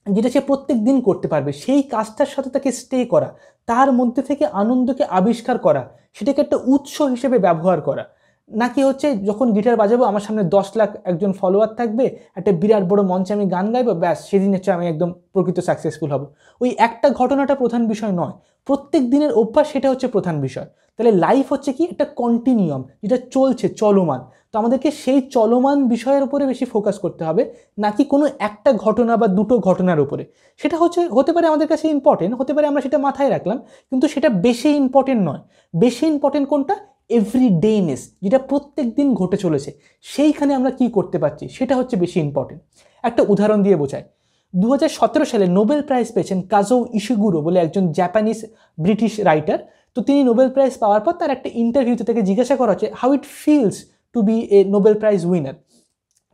যেটা সে প্রত্যেক দিন করতে পারবে, সেই কাজটার সাথে তাকে স্টে করা, তার মধ্যে থেকে আনন্দকে আবিষ্কার করা, সেটাকে একটা উৎস হিসেবে ব্যবহার করা। নাকি হচ্ছে যখন গিটার বাজাবো আমার সামনে 10 লাখ একজন ফলোয়ার থাকবে, একটা বিরাট বড় মঞ্চে আমি গান গাইবো, ব্যাস সেদিন হচ্ছে আমি একদম প্রকৃত সাকসেসফুল হব। ওই একটা ঘটনাটা প্রধান বিষয় নয়, প্রত্যেক দিনের অভ্যাস সেটা হচ্ছে প্রধান বিষয়। তাহলে লাইফ হচ্ছে কি একটা কন্টিনিউয়াম, যেটা চলছে, চলমান। তো আমাদেরকে সেই চলমান বিষয়ের উপরে বেশি ফোকাস করতে হবে, নাকি কোনো একটা ঘটনা বা দুটো ঘটনার উপরে। সেটা হতে পারে আমাদের কাছে ইম্পর্টেন্ট, হতে পারে আমরা সেটা মাথায় রাখলাম, কিন্তু সেটা বেশি ইম্পর্টেন্ট নয়। বেশি ইম্পর্টেন্ট কোনটা? এভরিডেনেস, যেটা প্রত্যেক দিন ঘটে চলেছে, সেইখানে আমরা কি করতে পারছি সেটা হচ্ছে বেশি ইম্পর্টেন্ট। একটা উদাহরণ দিয়ে বোঝায়। 2017 সালে নোবেল প্রাইজ পেয়েছেন কাজো ইশিগুরো বলে একজন জাপানিজ ব্রিটিশ রাইটার। তো তিনি নোবেল প্রাইজ পাওয়ার পর তার একটা ইন্টারভিউতে তাকে জিজ্ঞাসা করা হচ্ছে how it feels to be a Nobel prize winner,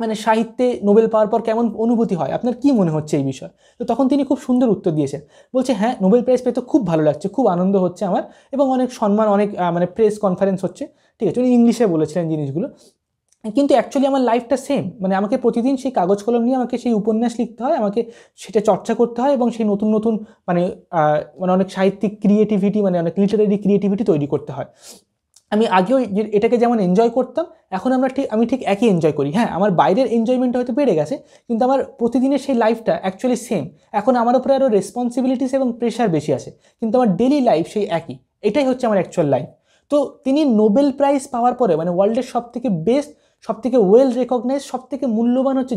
মানে সাহিত্যে নোবেল পাওয়ার পর কেমন অনুভূতি হয়, আপনার কি মনে হচ্ছে এই বিষয়। তো তখন তিনি খুব সুন্দর উত্তর দিয়েছেন, বলছে হ্যাঁ, নোবেল প্রাইজ পেয়ে তো খুব ভালো লাগছে, খুব আনন্দ হচ্ছে আমার, এবং অনেক সম্মান, অনেক মানে প্রেস কনফারেন্স হচ্ছে, ঠিক আছে। উনি ইংলিশে বলেছিলেন জিনিসগুলো, কিন্তু অ্যাকচুয়ালি আমার লাইফটা সেম, মানে আমাকে প্রতিদিন সেই কাগজ কলম নিয়ে আমাকে সেই উপন্যাস লিখতে হয়, আমাকে সেটা চর্চা করতে হয়, এবং সেই নতুন নতুন মানে মানে অনেক সাহিত্যিক ক্রিয়েটিভিটি, মানে অনেক লিটারেরি ক্রিয়েটিভিটি তৈরি করতে হয়। আমি আগেও এটাকে যেমন এনজয় করতাম, এখন আমি ঠিক একই এনজয় করি। হ্যাঁ, আমার বাইরের এনজয়মেন্ট হয়তো বেড়ে গেছে, কিন্তু আমার প্রতিদিনের সেই লাইফটা অ্যাকচুয়ালি সেম। এখন আমার উপরে আরও রেসপন্সিবিলিটিস এবং প্রেশার বেশি আছে, কিন্তু আমার ডেলি লাইফ সেই একই। এটাই হচ্ছে আমার অ্যাকচুয়াল লাইফ। তো তিনি নোবেল প্রাইজ পাওয়ার পরে, মানে ওয়ার্ল্ডের সবথেকে বেস্ট, সবথেকে ওয়েল রেকগনাইজ, সবথেকে মূল্যবান হচ্ছে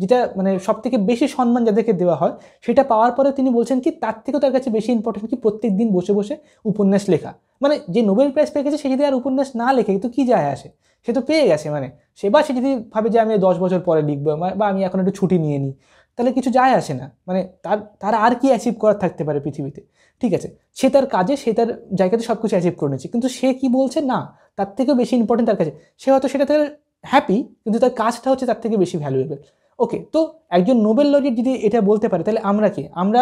যেটা মানে সবথেকে বেশি সম্মান যাদেরকে দেওয়া হয়, সেটা পাওয়ার পরে তিনি বলছেন কি তার থেকেও তার কাছে বেশি ইম্পর্টেন্ট কি প্রত্যেক দিন বসে বসে উপন্যাস লেখা। মানে যে নোবেল প্রাইজ পেয়ে গেছে সে যদি আর উপন্যাস না লেখে তো কি যায় আসে, সে তো পেয়ে গেছে। মানে সে যদি ভাবে যে আমি 10 বছর পরে লিখবো, বা আমি এখন একটু ছুটি নিয়ে নিই, তাহলে কিছু যায় আসে না। মানে তার আর কি অ্যাচিভ করার থাকতে পারে পৃথিবীতে, ঠিক আছে। সে তার কাজে, সে তার জায়গাতে সব কিছু অ্যাচিভ করে নিচ্ছে, কিন্তু সে কি বলছে না, তার থেকেও বেশি ইম্পর্টেন্ট তার কাছে। সে হয়তো সেটা তার হ্যাপি, কিন্তু তার কাজটা হচ্ছে তার থেকে বেশি ভ্যালুয়েবল। ওকে, তো একজন নোবেল লরিয়েট যদি এটা বলতে পারে, তাহলে আমরা কি, আমরা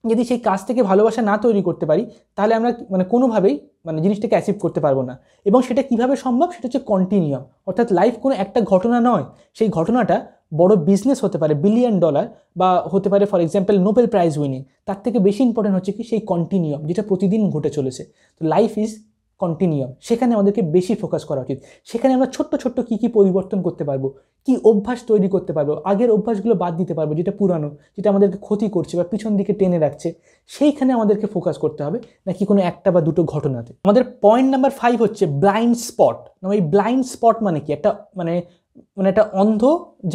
যদি সেই কাজ থেকে ভালোবাসা না তৈরি করতে পারি, তাহলে আমরা মানে কোনোভাবেই মানে জিনিসটাকে অ্যাচিভ করতে পারবো না। এবং সেটা কিভাবে সম্ভব, সেটা হচ্ছে কন্টিনিউয়াম। অর্থাৎ লাইফ কোনো একটা ঘটনা নয়, সেই ঘটনাটা বড় বিজনেস হতে পারে, $1 বিলিয়ন, বা হতে পারে for example Nobel prize winning. তার থেকে বেশি ইম্পর্টেন্ট হচ্ছে কি সেই কন্টিনিউয়াম, যেটা প্রতিদিন ঘটে চলেছে। তো লাইফ ইজ কন্টিনিউয়াম, সেখানে আমাদেরকে বেশি ফোকাস করা উচিত। সেখানে আমরা ছোট্ট ছোট্ট কী পরিবর্তন করতে পারবো, কি অভ্যাস তৈরি করতে পারবো, আগের অভ্যাসগুলো বাদ দিতে পারবো, যেটা পুরানো, যেটা আমাদেরকে ক্ষতি করছে বা পিছন দিকে টেনে রাখছে, সেইখানে আমাদেরকে ফোকাস করতে হবে, নাকি কোনো একটা বা দুটো ঘটনাতে। আমাদের পয়েন্ট নাম্বার 5 হচ্ছে ব্লাইন্ড স্পট। এই ব্লাইন্ড স্পট মানে কি, একটা মানে একটা অন্ধ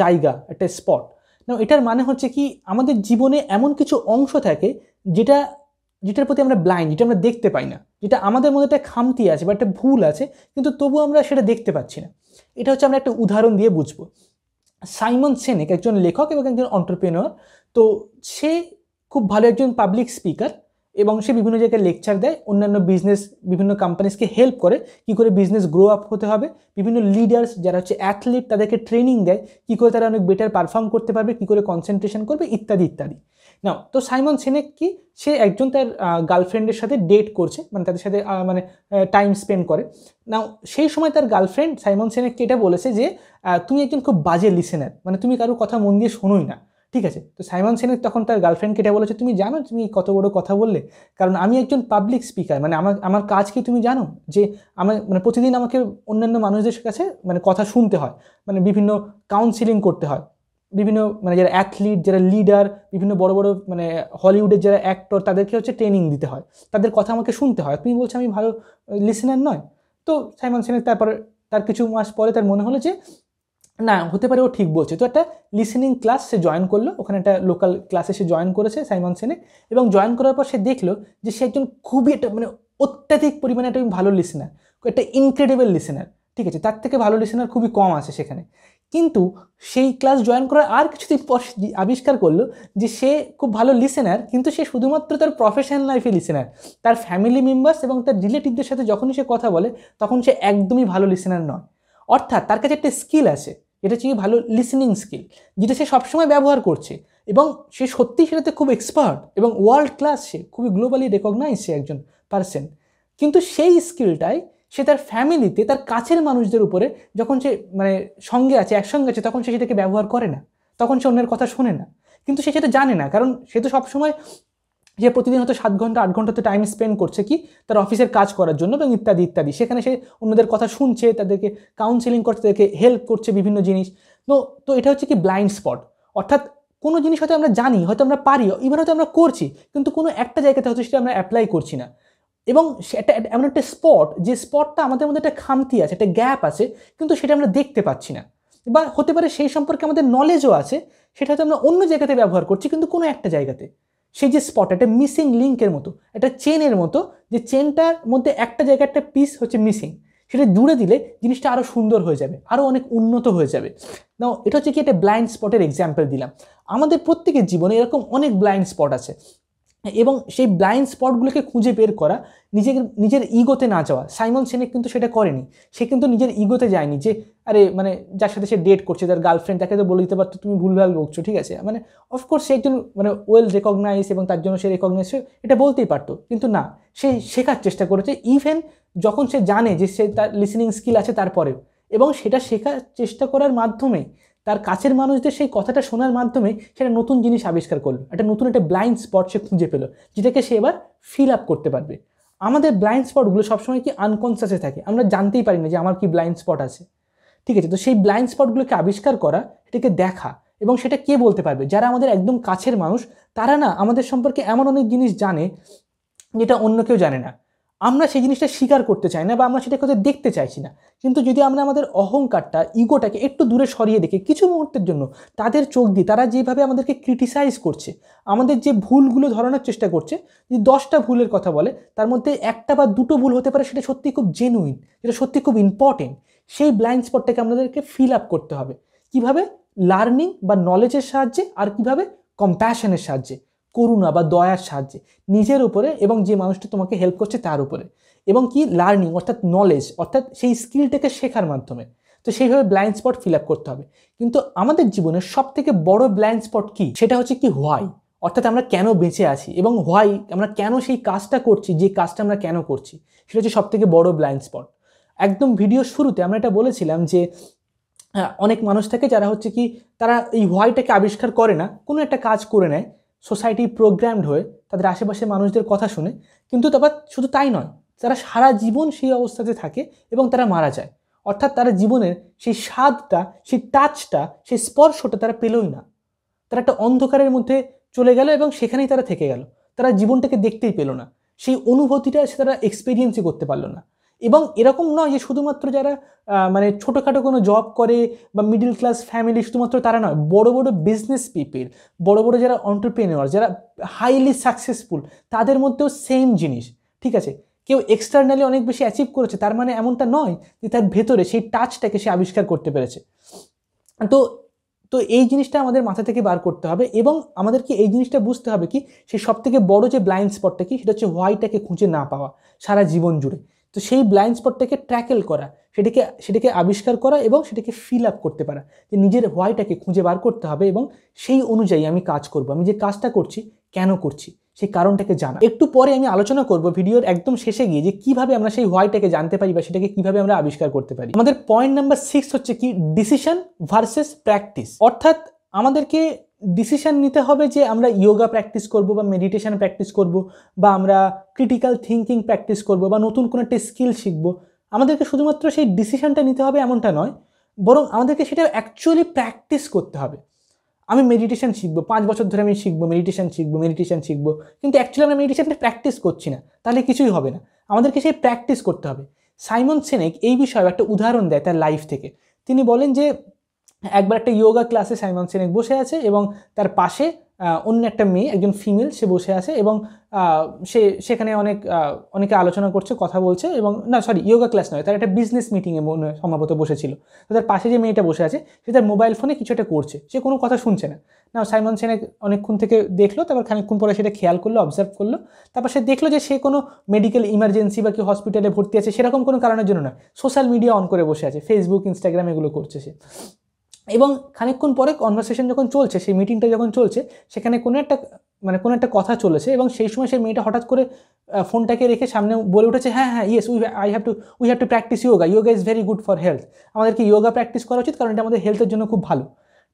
জায়গা, একটা স্পট। না, এটার মানে হচ্ছে কি আমাদের জীবনে এমন কিছু অংশ থাকে যেটার প্রতি আমরা ব্লাইন্ড, যেটা আমরা দেখতে পাই না, যেটা আমাদের মধ্যে একটা খামতি আছে বা একটা ভুল আছে, কিন্তু তবু আমরা সেটা দেখতে পাচ্ছি না। এটা হচ্ছে আমরা একটা উদাহরণ দিয়ে বুঝবো। সাইমন সিনেক একজন লেখক এবং একজন এন্টারপ্রেনিউর। তো সে খুব ভালো একজন পাবলিক স্পিকার, এবং সে বিভিন্ন জায়গায় লেকচার দেয়, অন্যান্য বিভিন্ন কোম্পানিজকে হেল্প করে কী করে বিজনেস গ্রো আপ হতে হবে। বিভিন্ন লিডার্স যারা হচ্ছে অ্যাথলিট, তাদেরকে ট্রেনিং দেয় কী করে তারা অনেক বেটার পারফর্ম করতে পারবে, কী করে কনসেন্ট্রেশন করবে, ইত্যাদি ইত্যাদি। না, তো সাইমন সিনেক কি, সে একজন তার গার্লফ্রেন্ডের সাথে ডেট করছে, মানে তাদের সাথে মানে টাইম স্পেন্ড করে। না, সেই সময় তার গার্লফ্রেন্ড সাইমন সিনেককে এটা বলেছে যে তুমি একজন খুব বাজে লিসেনার, মানে তুমি কারোর কথা মন দিয়ে শোনোই না, ঠিক আছে। তো সাইমন সিনেক তখন তার গার্লফ্রেন্ডকে এটা বলেছে, তুমি জানো তুমি কত বড় কথা বললে, কারণ আমি একজন পাবলিক স্পিকার, মানে আমার কাজ কি তুমি জানো, যে আমার মানে প্রতিদিন আমাকে অন্যান্য মানুষদের কাছে মানে কথা শুনতে হয়, মানে বিভিন্ন কাউন্সিলিং করতে হয়, বিভিন্ন মানে যারা অ্যাথলিট, যারা লিডার, বিভিন্ন বড় বড় মানে হলিউডের যারা অ্যাক্টর, তাদেরকে হচ্ছে ট্রেনিং দিতে হয়, তাদের কথা আমাকে শুনতে হয়। তুমি বলছো আমি ভালো লিসেনার নয়? তো সাইমন সিনেক তারপরে তার কিছু মাস পরে তার মনে হলো যে না, হতে পারে ও ঠিক বলছে। তো একটা লিসেনিং ক্লাস সে জয়েন করলো, ওখানে একটা লোকাল ক্লাসে সে জয়েন করেছে সাইমন সিনেক, এবং জয়েন করার পর সে দেখলো যে সে একজন খুবই একটা মানে অত্যাধিক পরিমাণে একটা ভালো লিসেনার, একটা ইনক্রেডিবল লিসেনার, ঠিক আছে। তার থেকে ভালো লিসেনার খুবই কম আছে সেখানে। কিন্তু সেই ক্লাস জয়েন করার আর কিছুদিন পর আবিষ্কার করলো যে সে খুব ভালো লিসেনার, কিন্তু সে শুধুমাত্র তার প্রফেশনাল লাইফে লিসেনার। তার ফ্যামিলি মেম্বার্স এবং তার রিলেটিভদের সাথে যখনই সে কথা বলে তখন সে একদমই ভালো লিসেনার নয়। অর্থাৎ তার কাছে একটা স্কিল আছে, যেটা হচ্ছে ভালো লিসেনিং স্কিল, যেটা সে সবসময় ব্যবহার করছে এবং সে সত্যিই সেটাতে খুব এক্সপার্ট এবং ওয়ার্ল্ড ক্লাস, সে খুবই গ্লোবালি রেকগনাইজ সে একজন পার্সন। কিন্তু সেই স্কিলটাই সে তার ফ্যামিলিতে, তার কাছের মানুষদের উপরে যখন সে মানে সঙ্গে আছে, একসঙ্গে আছে, তখন সে সেটাকে ব্যবহার করে না, তখন সে অন্যের কথা শোনে না। কিন্তু সে সেটা জানে না, কারণ সে তো সবসময় যে প্রতিদিন হয়তো 7 ঘন্টা 8 ঘন্টা তো টাইম স্পেন্ড করছে কি তার অফিসের কাজ করার জন্য এবং ইত্যাদি ইত্যাদি। সেখানে সে অন্যদের কথা শুনছে, তাদেরকে কাউন্সেলিং করছে, তাদেরকে হেল্প করছে বিভিন্ন জিনিস। তো এটা হচ্ছে কি ব্লাইন্ড স্পট। অর্থাৎ কোনো জিনিস হয়তো আমরা জানি, হয়তো আমরা পারি, ইভেন হয়তো আমরা করছি, কিন্তু কোনো একটা জায়গাতে হয়তো সেটা আমরা অ্যাপ্লাই করছি না। এবং সেটা এমন একটা স্পট, যে স্পটটা আমাদের মধ্যে একটা খামতি আছে, একটা গ্যাপ আছে, কিন্তু সেটা আমরা দেখতে পাচ্ছি না। বা হতে পারে সেই সম্পর্কে আমাদের নলেজও আছে, সেটা হয়তো আমরা অন্য জায়গাতে ব্যবহার করছি, কিন্তু কোনো একটা জায়গাতে সেই যে স্পট, একটা মিসিং লিঙ্কের মতো, একটা চেনের মতো, যে চেনটার মধ্যে একটা জায়গায় একটা পিস হচ্ছে মিসিং, সেটা জুড়ে দিলে জিনিসটা আরও সুন্দর হয়ে যাবে, আরও অনেক উন্নত হয়ে যাবে। নাও এটা হচ্ছে কি একটা ব্লাইন্ড স্পটের এক্সাম্পল দিলাম। আমাদের প্রত্যেকের জীবনে এরকম অনেক ব্লাইন্ড স্পট আছে, এবং সেই ব্লাইন্ড স্পটগুলোকে খুঁজে বের করা, নিজের ইগোতে না যাওয়া। সাইমন সিনেক কিন্তু সেটা করেনি। সে কিন্তু নিজের ইগোতে যায়নি যে আরে মানে যার সাথে সে ডেট করছে, তার গার্লফ্রেন্ড, তাকে তো বলে দিতে পারতো তুমি ভুলভাল বকছো, ঠিক আছে, মানে অফকোর্স সে একজন মানে ওয়েল রেকগনাইজ এবং তার জন্য সে রেকগনাইজ, এটা বলতেই পারতো, কিন্তু না, সে শেখার চেষ্টা করেছে ইভেন যখন সে জানে যে সে তার লিসেনিং স্কিল আছে তারপরেও, এবং সেটা শেখার চেষ্টা করার মাধ্যমে, তার কাছের মানুষদের সেই কথাটা শোনার মাধ্যমে সেটা নতুন জিনিস আবিষ্কার করলো, একটা ব্লাইন্ড স্পট সে খুঁজে পেলো, যেটাকে সে এবার ফিল আপ করতে পারবে। আমাদের ব্লাইন্ড স্পটগুলো সবসময় কি আনকনসিয়াসে থাকে, আমরা জানতেই পারি না যে আমার কি ব্লাইন্ড স্পট আছে, ঠিক আছে। তো সেই ব্লাইন্ড স্পটগুলোকে আবিষ্কার করা, এটাকে দেখা, এবং সেটা কে বলতে পারবে? যারা আমাদের একদম কাছের মানুষ, তারা না আমাদের সম্পর্কে এমন অনেক জিনিস জানে যেটা অন্য কেউ জানে না। আমরা সেই জিনিসটা স্বীকার করতে চাই না, বা আমরা সেটাকে হয়তো দেখতে চাইছি না। কিন্তু যদি আমরা আমাদের অহংকারটা, ইগোটাকে একটু দূরে সরিয়ে দেখি কিছু মুহূর্তের জন্য, তাদের চোখ দিয়ে তারা যেভাবে আমাদেরকে ক্রিটিসাইজ করছে, আমাদের যে ভুলগুলো ধরানোর চেষ্টা করছে, যদি 10টা ভুলের কথা বলে তার মধ্যে একটা বা দুটো ভুল হতে পারে, সেটা সত্যি খুব জেনুইন, যেটা সত্যি খুব ইম্পর্টেন্ট। সেই ব্লাইন্ড স্পটটাকে আমাদেরকে ফিল আপ করতে হবে। কিভাবে? লার্নিং বা নলেজের সাহায্যে, আর কিভাবে? কম্প্যাশনের সাহায্যে, করুণা বা দয়ার সাহায্যে, নিজের উপরে এবং যে মানুষটা তোমাকে হেল্প করছে তার উপরে। এবং কি? লার্নিং অর্থাৎ নলেজ, অর্থাৎ সেই স্কিলটাকে শেখার মাধ্যমে। তো সেইভাবে ব্লাইন্ড স্পট ফিল আপ করতে হবে। কিন্তু আমাদের জীবনের সব থেকে বড় ব্লাইন্ড স্পট কি? সেটা হচ্ছে কি হোয়াই, অর্থাৎ আমরা কেন বেঁচে আছি, এবং হোয়াই, আমরা কেন সেই কাজটা করছি, যে কাজটা আমরা কেন করছি, সেটা হচ্ছে সব থেকে বড় ব্লাইন্ড স্পট। একদম ভিডিও শুরুতে আমরা এটা বলেছিলাম যে অনেক মানুষ থাকে যারা হচ্ছে কি তারা এই হোয়াইটাকে আবিষ্কার করে না, কোনো একটা কাজ করে নেয় সোসাইটি প্রোগ্রামড হয়ে, তাদের আশেপাশে মানুষদের কথা শুনে, কিন্তু তারপর শুধু তাই নয়, তারা সারা জীবন সেই অবস্থাতে থাকে এবং তারা মারা যায়। অর্থাৎ তারা জীবনের সেই স্বাদটা, সেই টাচটা, সেই স্পর্শটা তারা পেলই না। তারা একটা অন্ধকারের মধ্যে চলে গেল এবং সেখানেই তারা থেকে গেল। তারা জীবনটাকে দেখতেই পেল না, সেই অনুভূতিটা তারা এক্সপেরিয়েন্সই করতে পারলো না। এবং এরকম নয় যে শুধুমাত্র যারা মানে ছোটোখাটো কোনো জব করে বা মিডল ক্লাস ফ্যামিলি, শুধুমাত্র তারা নয়, বড় বড় বিজনেস পিপল, বড় বড় যারা এন্টারপ্রেনিউর, যারা হাইলি সাকসেসফুল, তাদের মধ্যেও সেম জিনিস, ঠিক আছে। কেউ এক্সটার্নালি অনেক বেশি অ্যাচিভ করেছে, তার মানে এমনটা নয় যে তার ভেতরে সেই টাচটাকে সে আবিষ্কার করতে পেরেছে। তো তো এই জিনিসটা আমাদের মাথা থেকে বার করতে হবে, এবং আমাদেরকে এই জিনিসটা বুঝতে হবে কি, সেই সব থেকে বড় যে ব্লাইন্ড স্পটটা কি, সেটা হচ্ছে হোয়াইটাকে খুঁজে না পাওয়া সারা জীবন জুড়ে। তো সেই ব্লাইন্ড স্পটটাকে ট্র্যাকেল করা, সেটাকে আবিষ্কার করা এবং সেটাকে ফিল আপ করতে পারা, যে নিজের হোয়াইটাকে খুঁজে বার করতে হবে এবং সেই অনুযায়ী আমি কাজ করব, আমি যে কাজটা করছি কেন করছি, সেই কারণটাকে জানা। একটু পরে আমি আলোচনা করব ভিডিওর একদম শেষে গিয়ে, যে কিভাবে আমরা সেই হোয়াইটাকে জানতে পারি বা সেটাকে কিভাবে আমরা আবিষ্কার করতে পারি। আমাদের পয়েন্ট নাম্বার 6 হচ্ছে কি, ডিসিশন ভার্সেস প্র্যাকটিস। অর্থাৎ আমাদেরকে ডিসিশন নিতে হবে যে আমরা ইয়োগা প্র্যাকটিস করব বা মেডিটেশন প্র্যাকটিস করব, বা আমরা ক্রিটিক্যাল থিঙ্কিং প্র্যাকটিস করব, বা নতুন কোনো একটা স্কিল শিখব। আমাদেরকে শুধুমাত্র সেই ডিসিশনটা নিতে হবে এমনটা নয়, বরং আমাদেরকে সেটা অ্যাকচুয়ালি প্র্যাকটিস করতে হবে। আমি মেডিটেশন শিখবো, 5 বছর ধরে আমি শিখবো, মেডিটেশন শিখবো, কিন্তু অ্যাকচুয়ালি আমরা মেডিটেশনটা প্র্যাকটিস করছি না, তাহলে কিছুই হবে না। আমাদেরকে সেই প্র্যাকটিস করতে হবে। সাইমন সিনেক এই বিষয়ে একটা উদাহরণ দেয় তার লাইফ থেকে। তিনি বলেন যে একবার একটা ইয়োগা ক্লাসে সাইমন সিনেক বসে আছে এবং তার পাশে অন্য একটা মেয়ে, একজন ফিমেল, সে বসে আছে এবং সেখানে অনেকে আলোচনা করছে, কথা বলছে, এবং না সরি ইয়োগা ক্লাস নয়, তার একটা বিজনেস মিটিংয়ে সম্ভবত বসেছিল। তো তার পাশে যে মেয়েটা বসে আছে সে তার মোবাইল ফোনে কিছু একটা করছে, সে কোনো কথা শুনছে না। সাইমন সিনেক অনেকক্ষণ থেকে দেখলো, তারপর খানিকক্ষণ পরে সেটা খেয়াল করলো, অবজার্ভ করলো, তারপর সে দেখলো যে সে কোনো মেডিকেল ইমার্জেন্সি বা কি হসপিটালে ভর্তি আছে সেরকম কোনো কারণের জন্য নয়, সোশ্যাল মিডিয়া অন করে বসে আছে, ফেসবুক, ইনস্টাগ্রাম এগুলো করছে সে। এবং খানিকক্ষণ পরে কনভারসেশন যখন চলছে, সেই মিটিংটা যখন চলছে, সেখানে কোনো একটা কথা চলেছে, এবং সেই সময় সেই মেয়েটা হঠাৎ করে ফোনটাকে রেখে সামনে বলে উঠেছে, হ্যাঁ yes we have to practice yoga is very good for health. আমাদেরকে ইয়োগা প্র্যাকটিস করা উচিত, কারণ এটা আমাদের হেলথের জন্য খুব ভালো।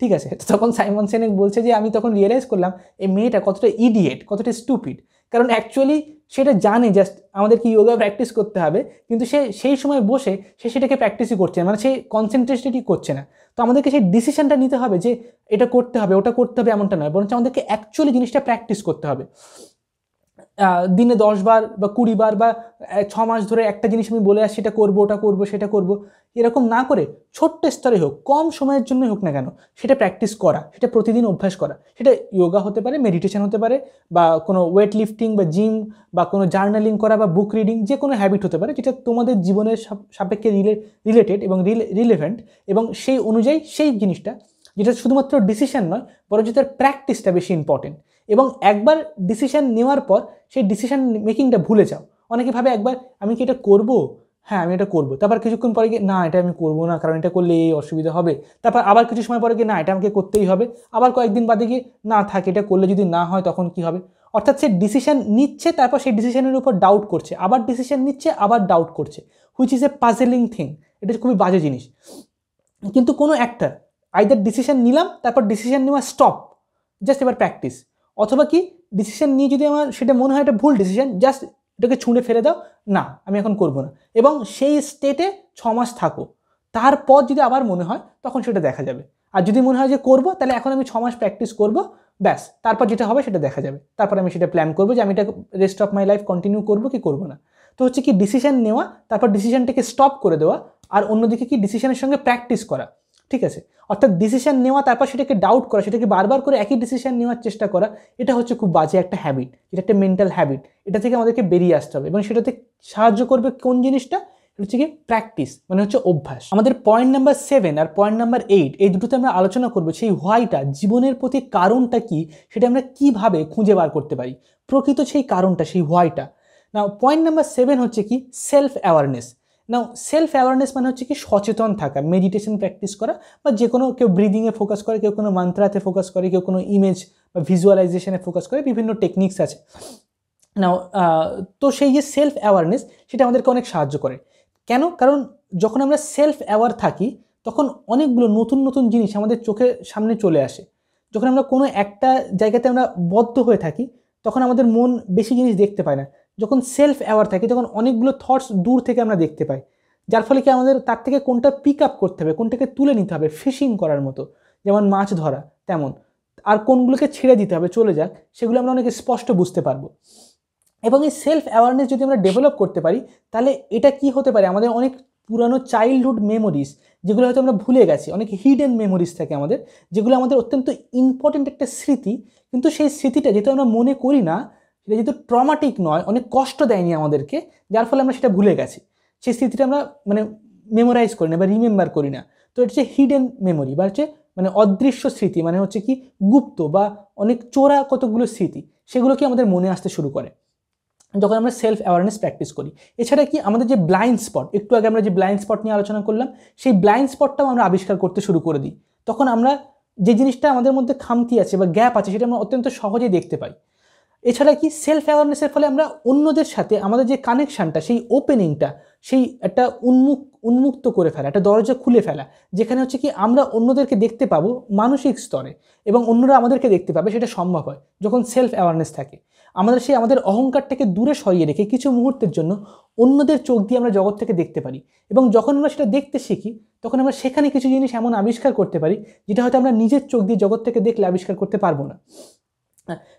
ঠিক আছে, তখন সাইমন সিনেক বলছে যে আমি তখন রিয়েলাইজ করলাম এই মেয়েটা কতটা ইডিয়েট, কতটা স্টুপিড, কারণ অ্যাকচুয়ালি সেটা জানে জাস্ট আমাদেরকে ইয়োগা প্র্যাকটিস করতে হবে, কিন্তু সে সেই সময় বসে সে সেটাকে প্র্যাকটিসই করছে না, মানে সে কনসেন্ট্রেটেডই করছে না। তো আমাদেরকে সেই ডিসিশনটা নিতে হবে যে এটা করতে হবে, ওটা করতে হবে, এমনটা নয়, বরঞ্চ আমাদেরকে অ্যাকচুয়ালি জিনিসটা প্র্যাকটিস করতে হবে। দিনে 10 বার বা 20 বার বা 6 মাস ধরে একটা জিনিস আমি বলে আসছি, এটা করবো, ওটা করবো, সেটা করবো, এরকম না করে ছোট্ট স্তরে হোক, কম সময়ের জন্যই হোক না কেন, সেটা প্র্যাকটিস করা, সেটা প্রতিদিন অভ্যাস করা। সেটা ইয়োগা হতে পারে, মেডিটেশন হতে পারে, বা কোনো ওয়েট লিফটিং বা জিম, বা কোনো জার্নালিং করা, বা বুক রিডিং, যে কোনো হ্যাবিট হতে পারে যেটা তোমাদের জীবনের সাপেক্ষে রিলেটেড এবং রিলেভেন্ট, এবং সেই অনুযায়ী সেই জিনিসটা, যেটা শুধুমাত্র ডিসিশন নয় বরঞ্চ তার প্র্যাকটিসটা বেশি ইম্পর্টেন্ট। এবং একবার ডিসিশন নেওয়ার পর সেই ডিসিশন মেকিংটা ভুলে যাও। অনেকে ভাবে একবার আমি কি এটা করবো, হ্যাঁ আমি এটা করবো, তারপর কিছুক্ষণ পরে গিয়ে না এটা আমি করবো না, কারণ এটা করলে এই অসুবিধা হবে, তারপর আবার কিছু সময় পরে গিয়ে না এটা আমাকে করতেই হবে, আবার কয়েকদিন বাদে গিয়ে না থাক এটা করলে যদি না হয় তখন কি হবে। অর্থাৎ সে ডিসিশন নিচ্ছে, তারপর সেই ডিসিশনের উপর ডাউট করছে, আবার ডিসিশন নিচ্ছে, আবার ডাউট করছে, হুইচ ইজ এ পাজেলিং থিং। এটা খুবই বাজে জিনিস। কিন্তু কোনো একটা আইদার ডিসিশন নিলাম, তারপর ডিসিশন নেওয়া স্টপ, জাস্ট এবার প্র্যাকটিস, অথবা কি ডিসিশন নিয়ে যদি আমার সেটা মনে হয় এটা ভুল ডিসিশন, জাস্ট এটাকে ছুঁড়ে ফেলে দাও, না আমি এখন করবো না, এবং সেই স্টেটে 6 মাস থাকো। তারপর যদি আবার মনে হয় তখন সেটা দেখা যাবে। আর যদি মনে হয় যে করবো, তাহলে এখন আমি 6 মাস প্র্যাকটিস করবো, ব্যাস, তারপর যেটা হবে সেটা দেখা যাবে, তারপর আমি সেটা প্ল্যান করবো যে আমি এটা rest of my life continue করবো কি করবো না। তো হচ্ছে কি ডিসিশন নেওয়া, তারপর ডিসিশনটাকে স্টপ করে দেওয়া, আর অন্যদিকে কি ডিসিশনের সঙ্গে প্র্যাকটিস করা। ঠিক আছে, অর্থাৎ ডিসিশন নেওয়া, তারপর সেটাকে ডাউট করা, সেটাকে বারবার করে একই ডিসিশন নেওয়ার চেষ্টা করা, এটা হচ্ছে খুব বাজে একটা হ্যাবিট, এটা একটা মেন্টাল হ্যাবিট। এটা থেকে আমাদেরকে বেরিয়ে আসতে হবে, এবং সেটাতে সাহায্য করবে কোন জিনিসটা, এটা হচ্ছে কি প্র্যাকটিস, মানে হচ্ছে অভ্যাস। আমাদের পয়েন্ট নাম্বার 7 আর পয়েন্ট নাম্বার 8 এই দুটোতে আমরা আলোচনা করবো সেই হোয়াইটা, জীবনের প্রতি কারণটা কি, সেটা আমরা কিভাবে খুঁজে বার করতে পারি, প্রকৃত সেই কারণটা, সেই হোয়াইটা। নাও পয়েন্ট নাম্বার 7 হচ্ছে কি সেলফ অ্যাওয়ারনেস। নাও সেলফ অ্যাওয়ারনেস মানে হচ্ছে কি সচেতন থাকা, মেডিটেশন প্র্যাকটিস করা, বা যে কোনো কেউ ব্রিদিংয়ে ফোকাস করে, কেউ কোনো মন্ত্রাতে ফোকাস করে, কেউ কোনো ইমেজ বা ভিজুয়ালাইজেশনে ফোকাস করে, বিভিন্ন টেকনিক্স আছে। নাও তো সেই যে সেলফ অ্যাওয়ারনেস, সেটা আমাদেরকে অনেক সাহায্য করে। কেন? কারণ যখন আমরা সেলফ অ্যাওয়ার থাকি, তখন অনেকগুলো নতুন নতুন জিনিস আমাদের চোখের সামনে চলে আসে। যখন আমরা কোনো একটা জায়গাতে আমরা বদ্ধ হয়ে থাকি, তখন আমাদের মন বেশি জিনিস দেখতে পায় না। যখন সেলফ অ্যাওয়ার থাকি, তখন অনেকগুলো থটস দূর থেকে আমরা দেখতে পাই, যার ফলে কি আমাদের তার থেকে কোনটা পিক আপ করতে হবে, কোনটাকে তুলে নিতে হবে, ফিশিং করার মতো, যেমন মাছ ধরা তেমন, আর কোনগুলোকে ছেড়ে দিতে হবে চলে যাক, সেগুলো আমরা অনেক স্পষ্ট বুঝতে পারবো। এবং এই সেলফ অ্যাওয়ারনেস যদি আমরা ডেভেলপ করতে পারি, তাহলে এটা কি হতে পারে, আমাদের অনেক পুরানো চাইল্ডহুড মেমোরিজ, যেগুলো হয়তো আমরা ভুলে গেছি, অনেক হিডেন মেমোরিজ থাকে আমাদের, যেগুলো আমাদের অত্যন্ত ইম্পর্টেন্ট একটা স্মৃতি, কিন্তু সেই স্মৃতিটা যেহেতু আমরা মনে করি না, সেটা যেহেতু ট্রমাটিক নয়, অনেক কষ্ট দেয়নি আমাদেরকে, যার ফলে আমরা সেটা ভুলে গেছি, সেই স্মৃতিটা আমরা মানে মেমোরাইজ করি না বা রিমেম্বার করি না। তো এটা হচ্ছে হিডেন মেমোরি, বা হচ্ছে মানে অদৃশ্য স্মৃতি, মানে হচ্ছে কি গুপ্ত বা অনেক চোরা কতগুলো স্মৃতি, সেগুলোকে আমাদের মনে আসতে শুরু করে যখন আমরা সেলফ অ্যাওয়ারনেস প্র্যাকটিস করি। এছাড়া কি আমাদের যে ব্লাইন্ড স্পট, একটু আগে আমরা যে ব্লাইন্ড স্পট নিয়ে আলোচনা করলাম, সেই ব্লাইন্ড স্পটটাও আমরা আবিষ্কার করতে শুরু করে দিই। তখন আমরা যে জিনিসটা আমাদের মধ্যে খামতি আছে বা গ্যাপ আছে, সেটা আমরা অত্যন্ত সহজেই দেখতে পাই। এছাড়া কি সেলফ অ্যাওয়ারনেসের ফলে আমরা অন্যদের সাথে আমাদের যে কানেকশানটা, সেই ওপেনিংটা, সেই একটা উন্মুক্ত করে ফেলা, একটা দরজা খুলে ফেলা, যেখানে হচ্ছে কি আমরা অন্যদেরকে দেখতে পাবো মানসিক স্তরে, এবং অন্যরা আমাদেরকে দেখতে পাবে, সেটা সম্ভব হয় যখন সেলফ অ্যাওয়ারনেস থাকে। আমাদের অহংকারটাকে দূরে সরিয়ে রেখে কিছু মুহূর্তের জন্য অন্যদের চোখ দিয়ে আমরা জগৎ থেকে দেখতে পারি, এবং যখন আমরা সেটা দেখতে শিখি, তখন আমরা সেখানে কিছু জিনিস এমন আবিষ্কার করতে পারি, যেটা হয়তো আমরা নিজের চোখ দিয়ে জগৎ থেকে দেখলে আবিষ্কার করতে পারবো না।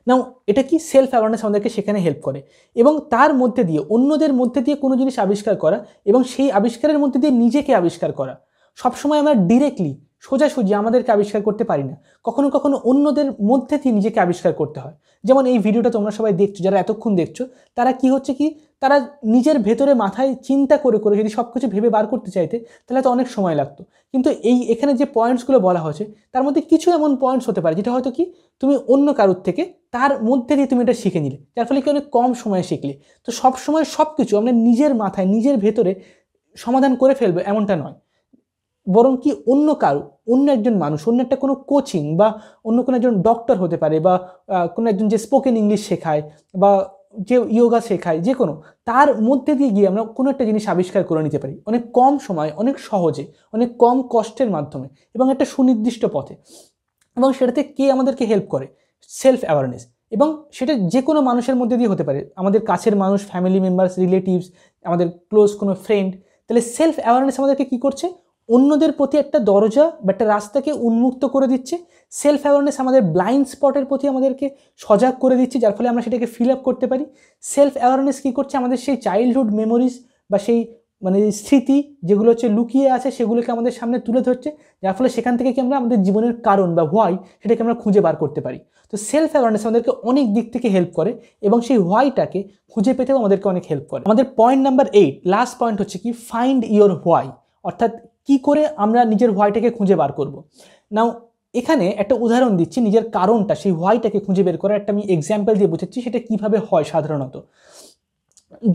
নাও এটা কি সেলফ অ্যাওয়ারনেস আমাদেরকে সেখানে হেল্প করে, এবং তার মধ্যে দিয়ে অন্যদের মধ্যে দিয়ে কোনো জিনিস আবিষ্কার করা, এবং সেই আবিষ্কারের মধ্যে দিয়ে নিজেকে আবিষ্কার করা। সবসময় আমরা ডিরেক্টলি সোজাসুজি আমাদেরকে আবিষ্কার করতে পারি না, কখনো কখনো অন্যদের মধ্যে দিয়ে নিজেকে আবিষ্কার করতে হয়। যেমন এই ভিডিওটা তোমরা সবাই দেখছো, যারা এতক্ষণ দেখছো, তারা কি হচ্ছে কি, তারা নিজের ভেতরে মাথায় চিন্তা করে করে যদি সব কিছু ভেবে বার করতে চাইতে তাহলে তো অনেক সময় লাগতো। কিন্তু এখানে যে পয়েন্টসগুলো বলা হয়েছে তার মধ্যে কিছু এমন পয়েন্টস হতে পারে যেটা হয়তো কি তুমি অন্য কারোর থেকে তার মধ্যে দিয়ে তুমি এটা শিখে নিলে, যার ফলে কি অনেক কম সময়ে শিখলে। তো সব সময় সব কিছু আমরা নিজের মাথায় নিজের ভেতরে সমাধান করে ফেলবে এমনটা নয়, বরং কি অন্য কারো, অন্য একজন মানুষ, অন্য একটা কোনো কোচিং বা অন্য কোনো একজন ডক্টর হতে পারে, বা কোনো একজন যে স্পোকেন ইংলিশ শেখায় বা যে ইয়োগা শেখায়, যে কোনো তার মধ্যে দিয়ে গিয়ে আমরা কোনো একটা জিনিস আবিষ্কার করে নিতে পারি অনেক কম সময়, অনেক সহজে, অনেক কম কষ্টের মাধ্যমে এবং একটা সুনির্দিষ্ট পথে। এবং সেটাতে কে আমাদেরকে হেল্প করে? Self awareness. এবং সেটা যে কোনো মানুষের মধ্যে দিয়ে হতে পারে, আমাদের কাছের মানুষ, ফ্যামিলি মেম্বার্স, রিলেটিভস, আমাদের ক্লোজ কোনো ফ্রেন্ড। তাহলে সেলফ অ্যাওয়ারনেস আমাদেরকে কী করছে? অন্যদের প্রতি একটা দরজা বা একটা রাস্তাকে উন্মুক্ত করে দিচ্ছে। সেলফ অ্যাওয়ারনেস আমাদের ব্লাইন্ড স্পটের প্রতি আমাদেরকে সজাগ করে দিচ্ছে, যার ফলে আমরা সেটাকে ফিল আপ করতে পারি। সেলফ অ্যাওয়ারনেস কী করছে? আমাদের সেই চাইল্ডহুড মেমোরিজ বা সেই স্মৃতি যেগুলো হচ্ছে লুকিয়ে আছে সেগুলোকে আমাদের সামনে তুলে ধরছে, যার ফলে সেখান থেকে কি আমরা আমাদের জীবনের কারণ বা হোয়াই সেটাকে আমরা খুঁজে বার করতে পারি। তো সেলফ অ্যাওয়ারনেস আমাদেরকে অনেক দিক থেকে হেল্প করে এবং সেই হোয়াইটাকে খুঁজে পেতেও আমাদেরকে অনেক হেল্প করে। আমাদের পয়েন্ট নাম্বার 8, লাস্ট পয়েন্ট হচ্ছে কি, ফাইন্ড ইয়োর হোয়াই। অর্থাৎ কি করে আমরা নিজের হোয়াইটাকে খুঁজে বার করব। নাও এখানে একটা উদাহরণ দিচ্ছি, নিজের কারণটা, সেই হোয়াইটাকে খুঁজে বের করার একটা আমি এক্সাম্পল দিয়ে বোঝাচ্ছি সেটা কিভাবে হয়। সাধারণত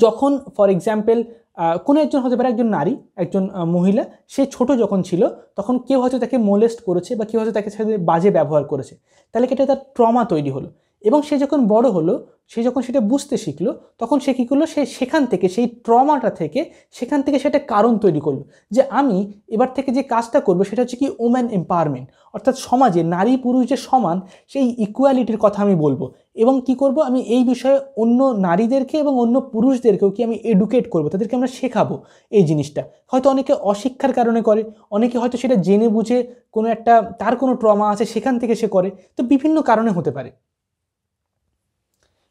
যখন ফর এক্সাম্পল কোনো একজন হতে পারে, একজন নারী, একজন মহিলা, সে ছোট যখন ছিল তখন কেউ হয়তো তাকে মোলেস্ট করেছে বা কেউ হয়তো তাকে সাথে বাজে ব্যবহার করেছে, তাহলে এটা তার ট্রমা তৈরি হলো। এবং সে যখন বড় হলো, সে যখন সেটা বুঝতে শিখলো, তখন সে কী করলো, সে সেখান থেকে, সেই ট্রমাটা থেকে, সেখান থেকে সেটা কারণ তৈরি করলো যে আমি এবার থেকে যে কাজটা করবো সেটা হচ্ছে কি ওম্যান এম্পাওয়ারমেন্ট। অর্থাৎ সমাজে নারী পুরুষ যে সমান, সেই ইকুয়ালিটির কথা আমি বলবো। এবং কি করব, আমি এই বিষয়ে অন্য নারীদেরকে এবং অন্য পুরুষদেরকেও কি আমি এডুকেট করব, তাদেরকে আমরা শেখাবো এই জিনিসটা। হয়তো অনেকে অশিক্ষার কারণে করে, অনেকে হয়তো সেটা জেনে বুঝে কোনো একটা তার কোনো ট্রমা আছে সেখান থেকে সে করে, তো বিভিন্ন কারণে হতে পারে।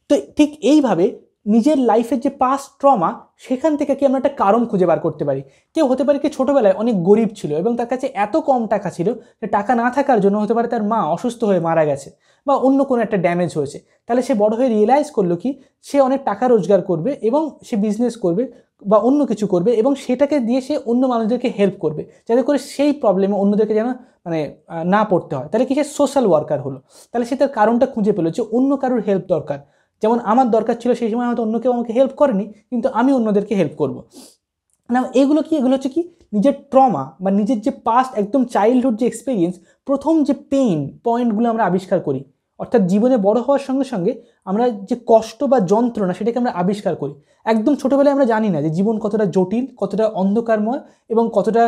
তো ঠিক এইভাবে নিজের লাইফের যে পাস্ট ট্রমা সেখান থেকে কি আমরা একটা কারণ খুঁজে বার করতে পারি। কেউ হতে পারে কি ছোটোবেলায় অনেক গরিব ছিল এবং তার কাছে এত কম টাকা ছিল যে টাকা না থাকার জন্য হতে পারে তার মা অসুস্থ হয়ে মারা গেছে বা অন্য কোনো একটা ড্যামেজ হয়েছে। তাহলে সে বড় হয়ে রিয়েলাইজ করলো কি সে অনেক টাকা রোজগার করবে এবং সে বিজনেস করবে বা অন্য কিছু করবে এবং সেটাকে দিয়ে সে অন্য মানুষদেরকে হেল্প করবে, যাতে করে সেই প্রবলেমে অন্যদেরকে যেন না পড়তে হয়। তাহলে কি সে সোশ্যাল ওয়ার্কার হলো। তাহলে সে তার কারণটা খুঁজে পেলো যে অন্য কারোর হেল্প দরকার, যেমন আমার দরকার ছিল সেই সময় হয়তো অন্য কেউ আমাকে হেল্প করেনি, কিন্তু আমি অন্যদেরকে হেল্প করব না। এগুলো হচ্ছে কি নিজের ট্রমা বা নিজের যে পাস্ট একদম চাইল্ডহুড যে এক্সপিরিয়েন্স, প্রথম যে পেইন পয়েন্টগুলো আমরা আবিষ্কার করি। অর্থাৎ জীবনে বড় হওয়ার সঙ্গে সঙ্গে আমরা যে কষ্ট বা যন্ত্রণা সেটাকে আমরা আবিষ্কার করি। একদম ছোটোবেলায় আমরা জানি না যে জীবন কতটা জটিল, কতটা অন্ধকারময় এবং কতটা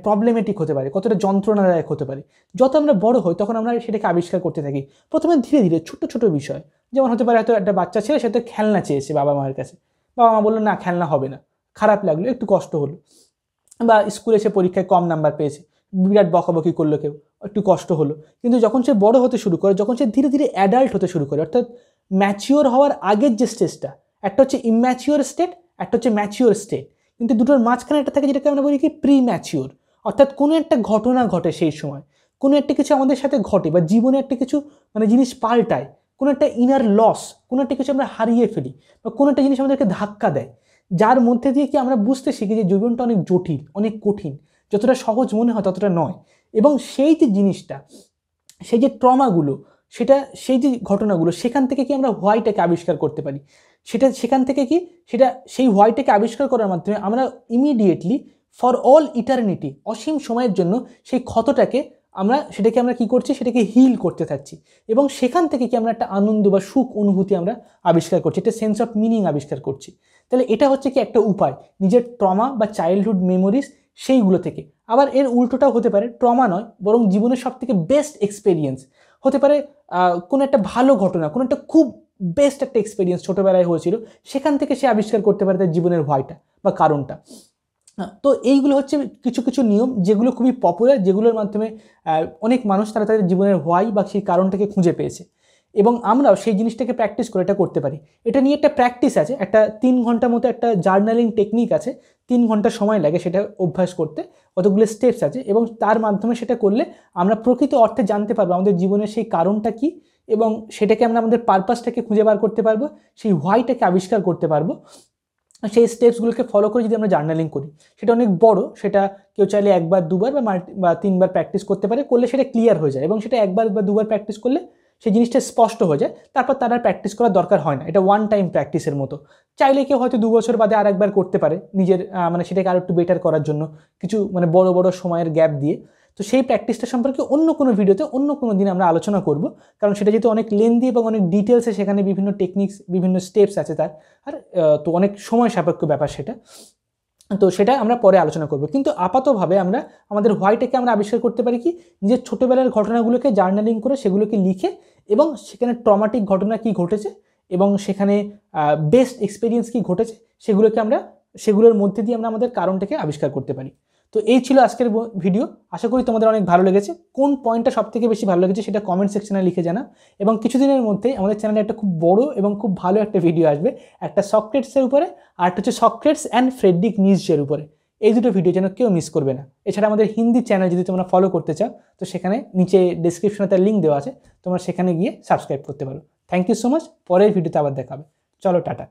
প্রবলেমেটিক হতে পারে, কতটা যন্ত্রণাদায়ক হতে পারে। যত আমরা বড় হই তখন আমরা সেটাকে আবিষ্কার করতে থাকি। প্রথমে ধীরে ধীরে ছোট ছোট বিষয়, যেমন হতে পারে হয়তো একটা বাচ্চা ছেলে, সে তো খেলনা চেয়েছে বাবা মায়ের কাছে, বাবা মা বললো না খেলনা হবে না, খারাপ লাগলো, একটু কষ্ট হলো। বা স্কুলে সে পরীক্ষায় কম নাম্বার পেয়েছে, বিরাট বকাবকি করলো কেউ, একটু কষ্ট হলো। কিন্তু যখন সে বড় হতে শুরু করে, যখন সে ধীরে ধীরে অ্যাডাল্ট হতে শুরু করে, অর্থাৎ ম্যাচিওর হওয়ার আগের যে স্টেজটা, একটা হচ্ছে ইম্যাচিওর স্টেট, একটা হচ্ছে ম্যাচিওর স্টেট, কিন্তু দুটোর মাঝখানে একটা থাকে যেটাকে আমরা বলি কি প্রি ম্যাচিওর। অর্থাৎ কোনো একটা ঘটনা ঘটে সেই সময়, কোনো একটা কিছু আমাদের সাথে ঘটে বা জীবনে একটা কিছু জিনিস পাল্টায়, কোনো একটা ইনার লস, কোনো একটা কিছু আমরা হারিয়ে ফেলি বা কোনো একটা জিনিস আমাদেরকে ধাক্কা দেয়, যার মধ্যে দিয়ে কি আমরা বুঝতে শিখি যে জীবনটা অনেক জটিল, অনেক কঠিন, যতটা সহজ মনে হয় ততটা নয়। এবং সেই যে জিনিসটা, সেই যে ট্রমাগুলো, সেই যে ঘটনাগুলো, সেখান থেকে কি আমরা হোয়াইটাকে আবিষ্কার করতে পারি। সেখান থেকে কি সেই হোয়াইটাকে আবিষ্কার করার মাধ্যমে আমরা ইমিডিয়েটলি ফর অল ইটারনিটি, অসীম সময়ের জন্য সেই ক্ষতটাকে সেটাকে আমরা কি করছি, সেটাকে হিল করতে থাকছি এবং সেখান থেকে কি আমরা একটা আনন্দ বা সুখ অনুভূতি আমরা আবিষ্কার করছি, একটা সেন্স অফ মিনিং আবিষ্কার করছি। তাহলে এটা হচ্ছে কি একটা উপায় নিজের ট্রমা বা চাইল্ডহুড মেমোরিজ সেইগুলো থেকে। আবার এর উল্টোটাও হতে পারে, ট্রমা নয় বরং জীবনের সবথেকে বেস্ট এক্সপেরিয়েন্স হতে পারে, কোনো একটা ভালো ঘটনা, কোনো একটা খুব বেস্ট একটা এক্সপেরিয়েন্স ছোটোবেলায় হয়েছিল, সেখান থেকে সে আবিষ্কার করতে পারে তার জীবনের হোয়াইটা বা কারণটা। তো এইগুলো হচ্ছে কিছু কিছু নিয়ম যেগুলো খুবই পপুলার, যেগুলোর মাধ্যমে অনেক মানুষ তারা তাদের জীবনের হোয়াই বা সেই কারণটাকে খুঁজে পেয়েছে। এবং আমরাও সেই জিনিসটাকে প্র্যাকটিস করে এটা করতে পারি। এটা নিয়ে একটা প্র্যাকটিস আছে, একটা 3 ঘন্টার মতো একটা জার্নালিং টেকনিক আছে, 3 ঘন্টা সময় লাগে সেটা অভ্যাস করতে, কতগুলো স্টেপস আছে, এবং তার মাধ্যমে সেটা করলে আমরা প্রকৃত অর্থে জানতে পারবো আমাদের জীবনের সেই কারণটা কী, এবং সেটাকে আমরা আমাদের পারপাসটাকে খুঁজে বার করতে পারবো, সেই হোয়াইটাকে আবিষ্কার করতে পারবো। সেই স্টেপসগুলোকে ফলো করে যদি আমরা জার্নালিং করি, সেটা অনেক বড়, সেটা কেউ চাইলে 1 বার 2 বার বা 3 বার প্র্যাকটিস করতে পারে, করলে সেটা ক্লিয়ার হয়ে যায়, এবং সেটা 1 বার বা 2 বার প্র্যাকটিস করলে সেই জিনিসটা স্পষ্ট হয়ে যায়, তারপর তার আর প্র্যাকটিস করার দরকার হয় না। এটা ওয়ান টাইম প্র্যাকটিসের মতো। চাইলে কেউ হয়তো 2 বছর বাদে আরেকবার করতে পারে নিজের মানে সেটাকে আরও একটু বেটার করার জন্য, কিছু মানে বড় বড় সময়ের গ্যাপ দিয়ে। তো সেই প্র্যাকটিসটা সম্পর্কে অন্য কোনো ভিডিওতে অন্য কোনো দিন আমরা আলোচনা করব, কারণ সেটা যেহেতু অনেক লেন্দি এবং অনেক ডিটেলসে সেখানে বিভিন্ন টেকনিক্স, বিভিন্ন স্টেপস আছে তার, আর তো অনেক সময় সাপেক্ষ ব্যাপার সেটা, তো সেটা আমরা পরে আলোচনা করব। কিন্তু আপাতভাবে আমরা আমাদের হোয়াইটাকে আমরা আবিষ্কার করতে পারি কি, নিজের ছোটোবেলার ঘটনাগুলোকে জার্নালিং করে সেগুলোকে লিখে, এবং সেখানে ট্রমাটিক ঘটনা কী ঘটেছে এবং সেখানে বেস্ট এক্সপিরিয়েন্স কী ঘটেছে সেগুলোর মধ্যে দিয়ে আমরা আমাদের কারণটাকে আবিষ্কার করতে পারি। তো এই ছিল আজকের ভিডিও। আশা করি তোমাদের অনেক ভালো লেগেছে। কোন পয়েন্টটা সবথেকে বেশি ভালো লেগেছে সেটা কমেন্ট সেকশনে লিখে জানা, এবং কিছুদিনের মধ্যেই আমাদের চ্যানেলে একটা খুব বড় এবং খুব ভালো একটা ভিডিও আসবে, একটা সক্রেটসের উপরে, আর একটা হচ্ছে সক্রেটস অ্যান্ড ফ্রেডরিক নিটজের উপরে। এই দুটো ভিডিও যেন কেউ মিস করবে না। এছাড়া আমাদের হিন্দি চ্যানেল যদি তোমরা ফলো করতে চাও, তো সেখানে নিচে ডেসক্রিপশনে তার লিঙ্ক দেওয়া আছে, তোমরা সেখানে গিয়ে সাবস্ক্রাইব করতে পারো। Thank you so much. পরের ভিডিওতে আবার দেখা হবে। চলো, টাটা।